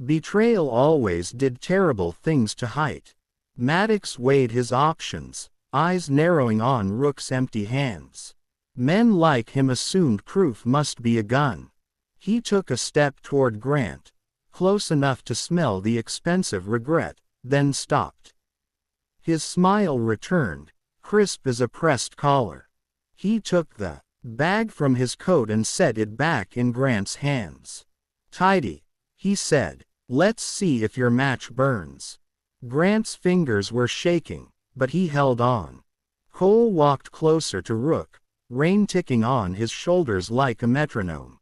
Betrayal always did terrible things to height. Maddox weighed his options, eyes narrowing on Rook's empty hands. Men like him assumed proof must be a gun. He took a step toward Grant, close enough to smell the expensive regret, then stopped. His smile returned, crisp as a pressed collar. He took the bag from his coat and set it back in Grant's hands. Tidy, he said. Let's see if your match burns. Grant's fingers were shaking, but he held on. Cole walked closer to Rook, rain ticking on his shoulders like a metronome.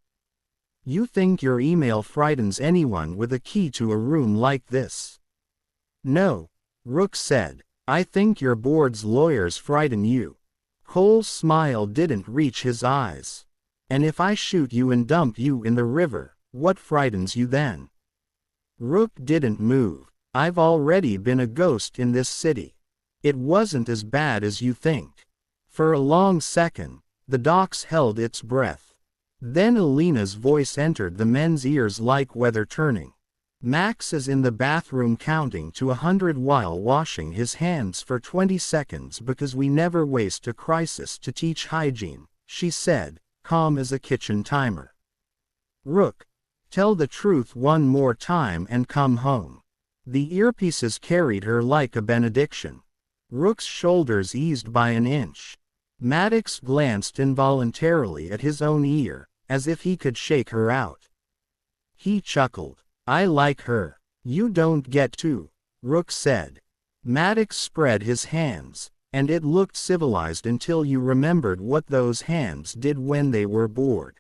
You think your email frightens anyone with a key to a room like this? No, Rook said. I think your board's lawyers frighten you. Cole's smile didn't reach his eyes. And if I shoot you and dump you in the river, what frightens you then? Rook didn't move. I've already been a ghost in this city. It wasn't as bad as you think. For a long second, the docks held its breath. Then Alina's voice entered the men's ears like weather turning. Max is in the bathroom counting to 100 while washing his hands for 20 seconds because we never waste a crisis to teach hygiene, she said, calm as a kitchen timer. Rook, tell the truth one more time and come home. The earpieces carried her like a benediction. Rook's shoulders eased by an inch. Maddox glanced involuntarily at his own ear, as if he could shake her out. He chuckled. I like her. You don't get to, Rook said. Maddox spread his hands, and it looked civilized until you remembered what those hands did when they were bored.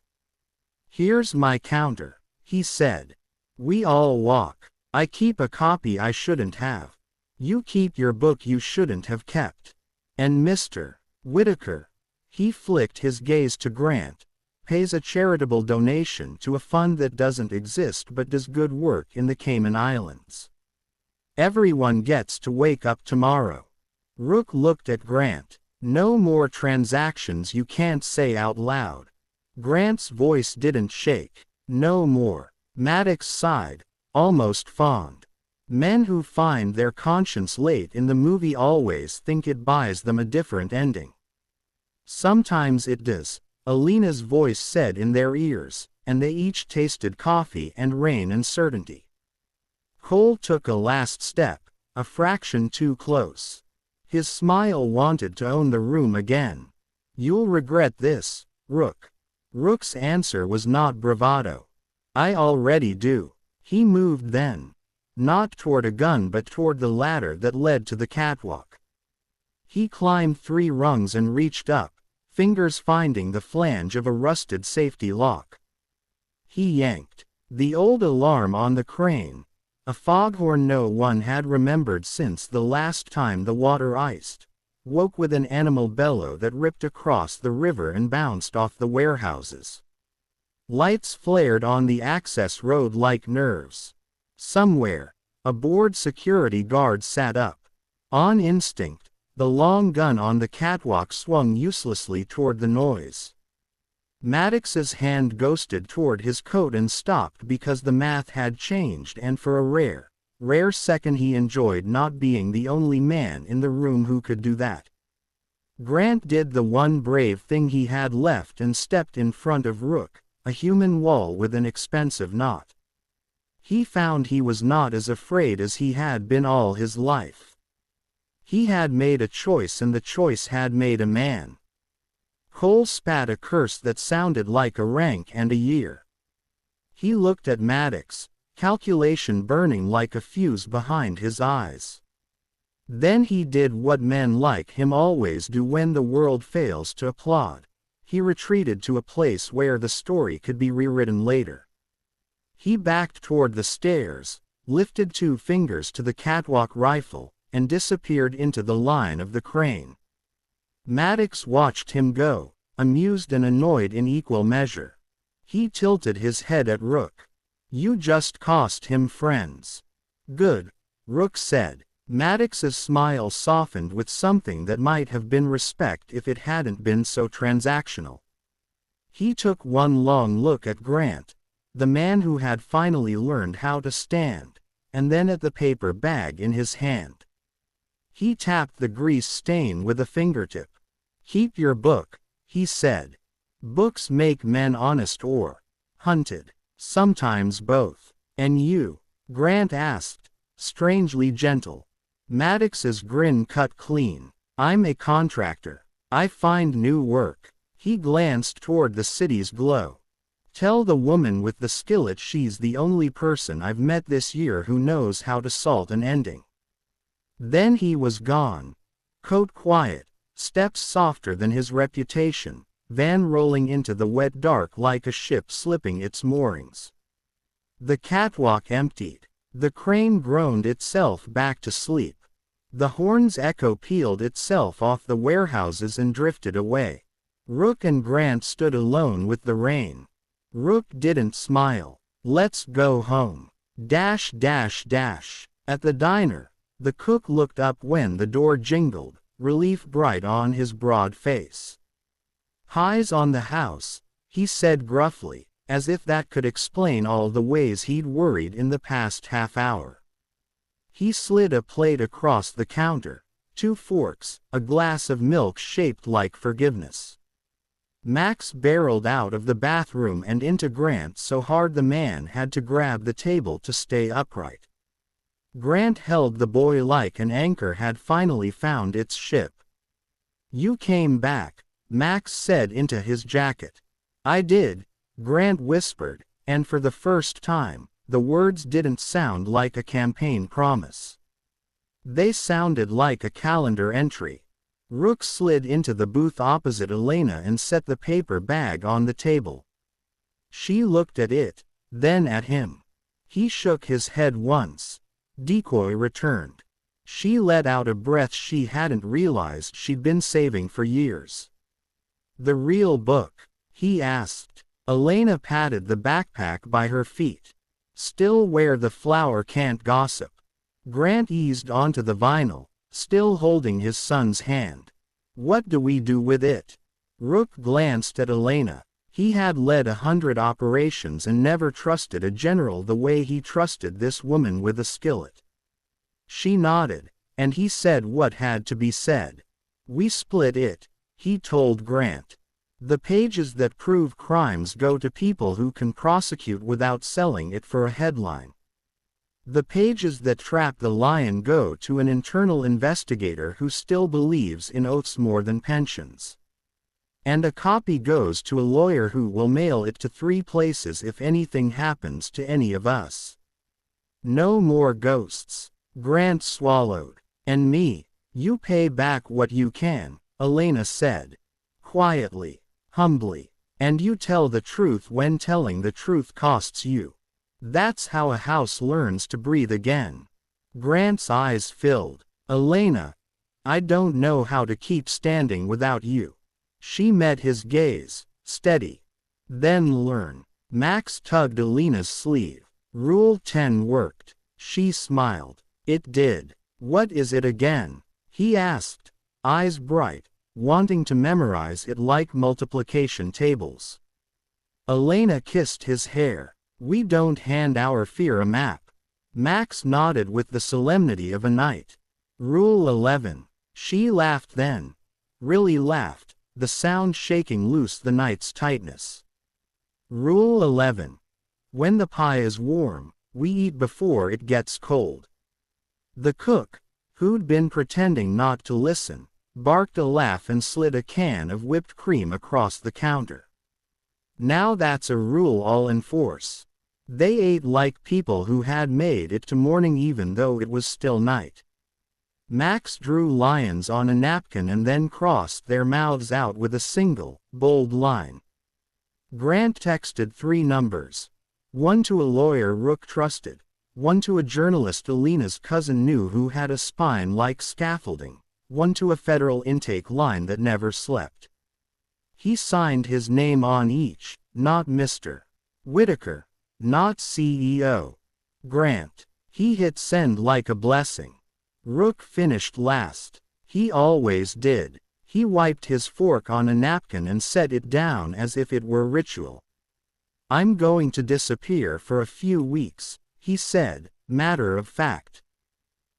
Here's my counter, he said. We all walk. I keep a copy I shouldn't have. You keep your book you shouldn't have kept. And Mr. Whitaker, he flicked his gaze to Grant, pays a charitable donation to a fund that doesn't exist but does good work in the Cayman Islands. Everyone gets to wake up tomorrow. Rook looked at Grant. No more transactions you can't say out loud. Grant's voice didn't shake. No more. Maddox sighed, almost fond. Men who find their conscience late in the movie always think it buys them a different ending. Sometimes it does, Alina's voice said in their ears, and they each tasted coffee and rain and certainty. Cole took a last step, a fraction too close. His smile wanted to own the room again. You'll regret this, Rook. Rook's answer was not bravado. I already do. He moved then. Not toward a gun but toward the ladder that led to the catwalk. He climbed 3 rungs and reached up, fingers finding the flange of a rusted safety lock. He yanked. The old alarm on the crane, a foghorn no one had remembered since the last time the water iced, woke with an animal bellow that ripped across the river and bounced off the warehouses. Lights flared on the access road like nerves. Somewhere, a bored security guard sat up. On instinct, the long gun on the catwalk swung uselessly toward the noise. Maddox's hand ghosted toward his coat and stopped because the math had changed, and for a rare second he enjoyed not being the only man in the room who could do that. Grant did the one brave thing he had left and stepped in front of Rook, a human wall with an expensive knot. He found he was not as afraid as he had been all his life. He had made a choice and the choice had made a man. Cole spat a curse that sounded like a rank and a year. He looked at Maddox, calculation burning like a fuse behind his eyes. Then he did what men like him always do when the world fails to applaud. He retreated to a place where the story could be rewritten later. He backed toward the stairs, lifted 2 fingers to the catwalk rifle, and disappeared into the line of the crane. Maddox watched him go, amused and annoyed in equal measure. He tilted his head at Rook. You just cost him friends. Good, Rook said. Maddox's smile softened with something that might have been respect if it hadn't been so transactional. He took one long look at Grant, the man who had finally learned how to stand, and then at the paper bag in his hand. He tapped the grease stain with a fingertip. Keep your book, he said. Books make men honest or hunted. Sometimes both. And you? Grant asked, strangely gentle. Maddox's grin cut clean. I'm a contractor. I find new work. He glanced toward the city's glow. Tell the woman with the skillet she's the only person I've met this year who knows how to salt an ending. Then he was gone. Coat quiet, steps softer than his reputation, van rolling into the wet dark like a ship slipping its moorings. The catwalk emptied. The crane groaned itself back to sleep. The horn's echo peeled itself off the warehouses and drifted away. Rook and Grant stood alone with the rain. Rook didn't smile. "Let's go home. Dash dash dash." At the diner, the cook looked up when the door jingled, relief bright on his broad face. "Highs on the house," he said gruffly, as if that could explain all the ways he'd worried in the past half hour. He slid a plate across the counter, 2 forks, a glass of milk shaped like forgiveness. Max barreled out of the bathroom and into Grant so hard the man had to grab the table to stay upright. Grant held the boy like an anchor had finally found its ship. "You came back," Max said into his jacket. "I did," Grant whispered, and for the first time, the words didn't sound like a campaign promise. They sounded like a calendar entry. Rook slid into the booth opposite Elena and set the paper bag on the table. She looked at it, then at him. He shook his head once. Decoy returned. She let out a breath she hadn't realized she'd been saving for years. "The real book?" he asked. Elena patted the backpack by her feet. "Still where the flower can't gossip." Grant eased onto the vinyl, still holding his son's hand. "What do we do with it?" Rook glanced at Elena. He had led 100 operations and never trusted a general the way he trusted this woman with a skillet. She nodded, and he said what had to be said. "We split it," he told Grant. "The pages that prove crimes go to people who can prosecute without selling it for a headline. The pages that trap the lion go to an internal investigator who still believes in oaths more than pensions. And a copy goes to a lawyer who will mail it to 3 places if anything happens to any of us. No more ghosts." Grant swallowed. "And me, you pay back what you can," Elena said. Quietly, humbly. "And you tell the truth when telling the truth costs you. That's how a house learns to breathe again." Grant's eyes filled. "Elena, I don't know how to keep standing without you." She met his gaze, steady. "Then learn." Max tugged Elena's sleeve. "Rule 10 worked." She smiled. "It did." "What is it again?" he asked, eyes bright, wanting to memorize it like multiplication tables. Elena kissed his hair. "We don't hand our fear a map." Max nodded with the solemnity of a knight. "Rule 11. She laughed then. Really laughed, the sound shaking loose the night's tightness. "Rule 11. When the pie is warm, we eat before it gets cold." The cook, who'd been pretending not to listen, barked a laugh and slid a can of whipped cream across the counter. "Now that's a rule I'll enforce." They ate like people who had made it to morning even though it was still night. Max drew lions on a napkin and then crossed their mouths out with a single, bold line. Grant texted 3 numbers. One to a lawyer Rook trusted, one to a journalist Elena's cousin knew who had a spine like scaffolding, one to a federal intake line that never slept. He signed his name on each, not Mr. Whitaker, not CEO. Grant. He hit send like a blessing. Rook finished last. He always did. He wiped his fork on a napkin and set it down as if it were ritual. "I'm going to disappear for a few weeks," he said, matter of fact.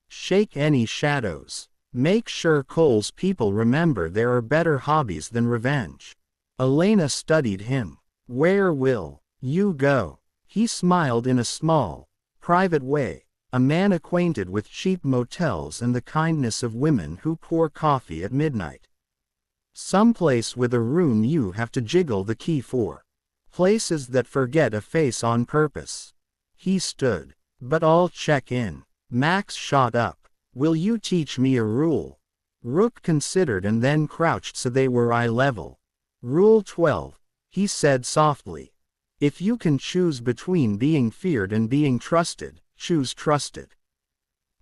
"Shake any shadows. Make sure Cole's people remember there are better hobbies than revenge." Elena studied him. "Where will you go?" He smiled in a small, private way, a man acquainted with cheap motels and the kindness of women who pour coffee at midnight. "Someplace with a room you have to jiggle the key for. Places that forget a face on purpose." He stood. "But I'll check in." Max shot up. "Will you teach me a rule?" Rook considered and then crouched so they were eye level. "Rule 12, he said softly. "If you can choose between being feared and being trusted, choose trusted."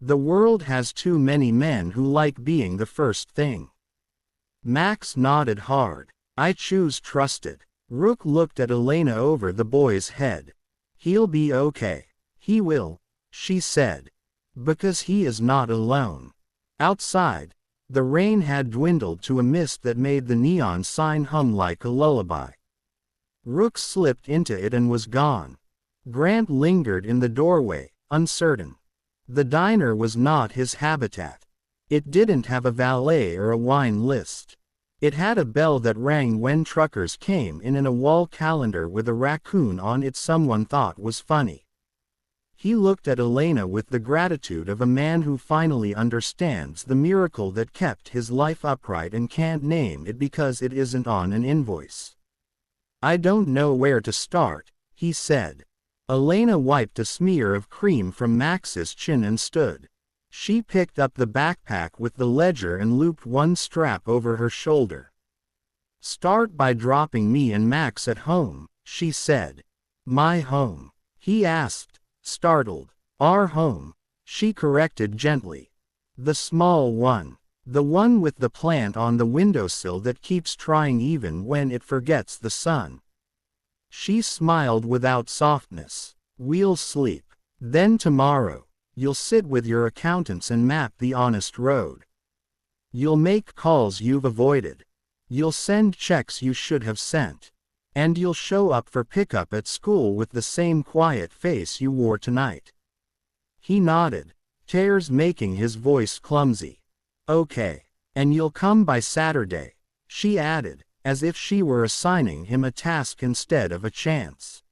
The world has too many men who like being the first thing. Max nodded hard. I choose trusted. Rook looked at Elena over the boy's head. He'll be okay. He will, she said. Because he is not alone. Outside, the rain had dwindled to a mist that made the neon sign hum like a lullaby. Rook slipped into it and was gone. Grant lingered in the doorway, uncertain. The diner was not his habitat. It didn't have a valet or a wine list. It had a bell that rang when truckers came in and a wall calendar with a raccoon on it someone thought was funny. He looked at Elena with the gratitude of a man who finally understands the miracle that kept his life upright and can't name it because it isn't on an invoice. I don't know where to start, he said. Elena wiped a smear of cream from Max's chin and stood. She picked up the backpack with the ledger and looped one strap over her shoulder. Start by dropping me and Max at home, she said. My home? He asked, startled. Our home, she corrected gently. The small one. The one with the plant on the windowsill that keeps trying even when it forgets the sun. She smiled without softness. We'll sleep. Then tomorrow, you'll sit with your accountants and map the honest road. You'll make calls you've avoided. You'll send checks you should have sent. And you'll show up for pickup at school with the same quiet face you wore tonight. He nodded, tears making his voice clumsy. Okay. And you'll come by Saturday, she added, as if she were assigning him a task instead of a chance.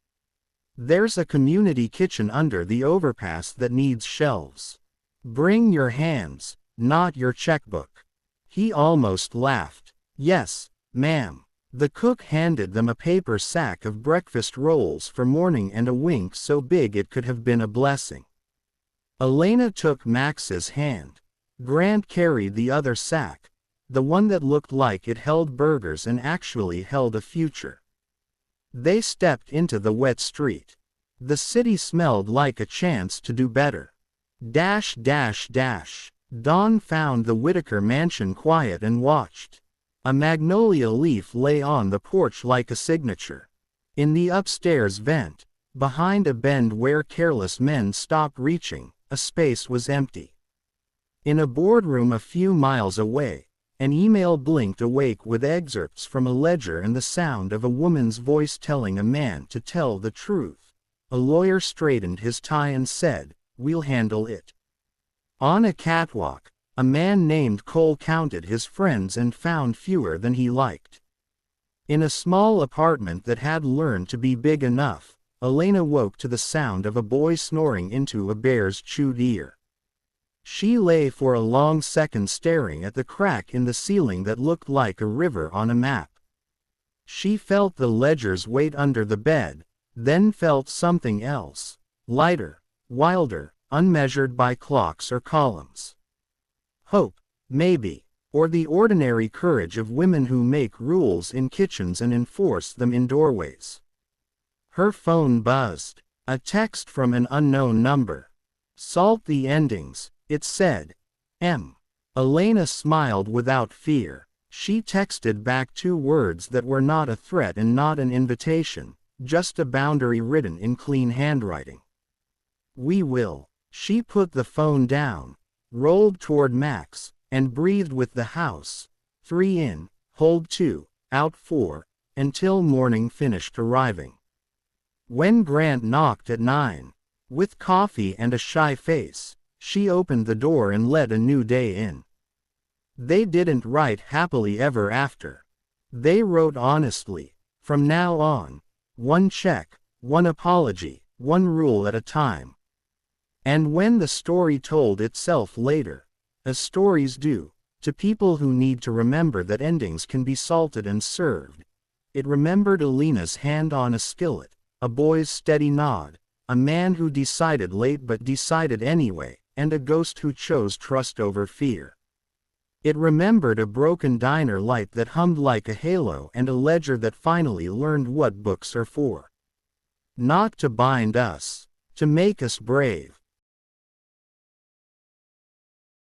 There's a community kitchen under the overpass that needs shelves. Bring your hands, not your checkbook. He almost laughed. Yes, ma'am. The cook handed them a paper sack of breakfast rolls for morning and a wink so big it could have been a blessing. Elena took Max's hand. Grant carried the other sack, the one that looked like it held burgers and actually held a future. They stepped into the wet street. The city smelled like a chance to do better. Dawn found the Whitaker mansion quiet and watched. A magnolia leaf lay on the porch like a signature. In the upstairs vent, behind a bend where careless men stopped reaching, a space was empty. In a boardroom a few miles away, an email blinked awake with excerpts from a ledger and the sound of a woman's voice telling a man to tell the truth. A lawyer straightened his tie and said, "We'll handle it." On a catwalk, a man named Cole counted his friends and found fewer than he liked. In a small apartment that had learned to be big enough, Elena woke to the sound of a boy snoring into a bear's chewed ear. She lay for a long second staring at the crack in the ceiling that looked like a river on a map. She felt the ledger's weight under the bed, then felt something else, lighter, wilder, unmeasured by clocks or columns. Hope, maybe, or the ordinary courage of women who make rules in kitchens and enforce them in doorways. Her phone buzzed. A text from an unknown number. "Salt the endings," it said. M. Elena smiled without fear. She texted back 2 words that were not a threat and not an invitation, just a boundary written in clean handwriting. "We will." She put the phone down, rolled toward Max, and breathed with the house. 3 in, hold 2, out 4, until morning finished arriving. When Grant knocked at 9, with coffee and a shy face, she opened the door and let a new day in. They didn't write happily ever after. They wrote honestly. From now on, 1 check, 1 apology, 1 rule at a time. And when the story told itself later, as stories do, to people who need to remember that endings can be salted and served, it remembered Elena's hand on a skillet, a boy's steady nod, a man who decided late but decided anyway, and a ghost who chose trust over fear. It remembered a broken diner light that hummed like a halo and a ledger that finally learned what books are for. Not to bind us, to make us brave.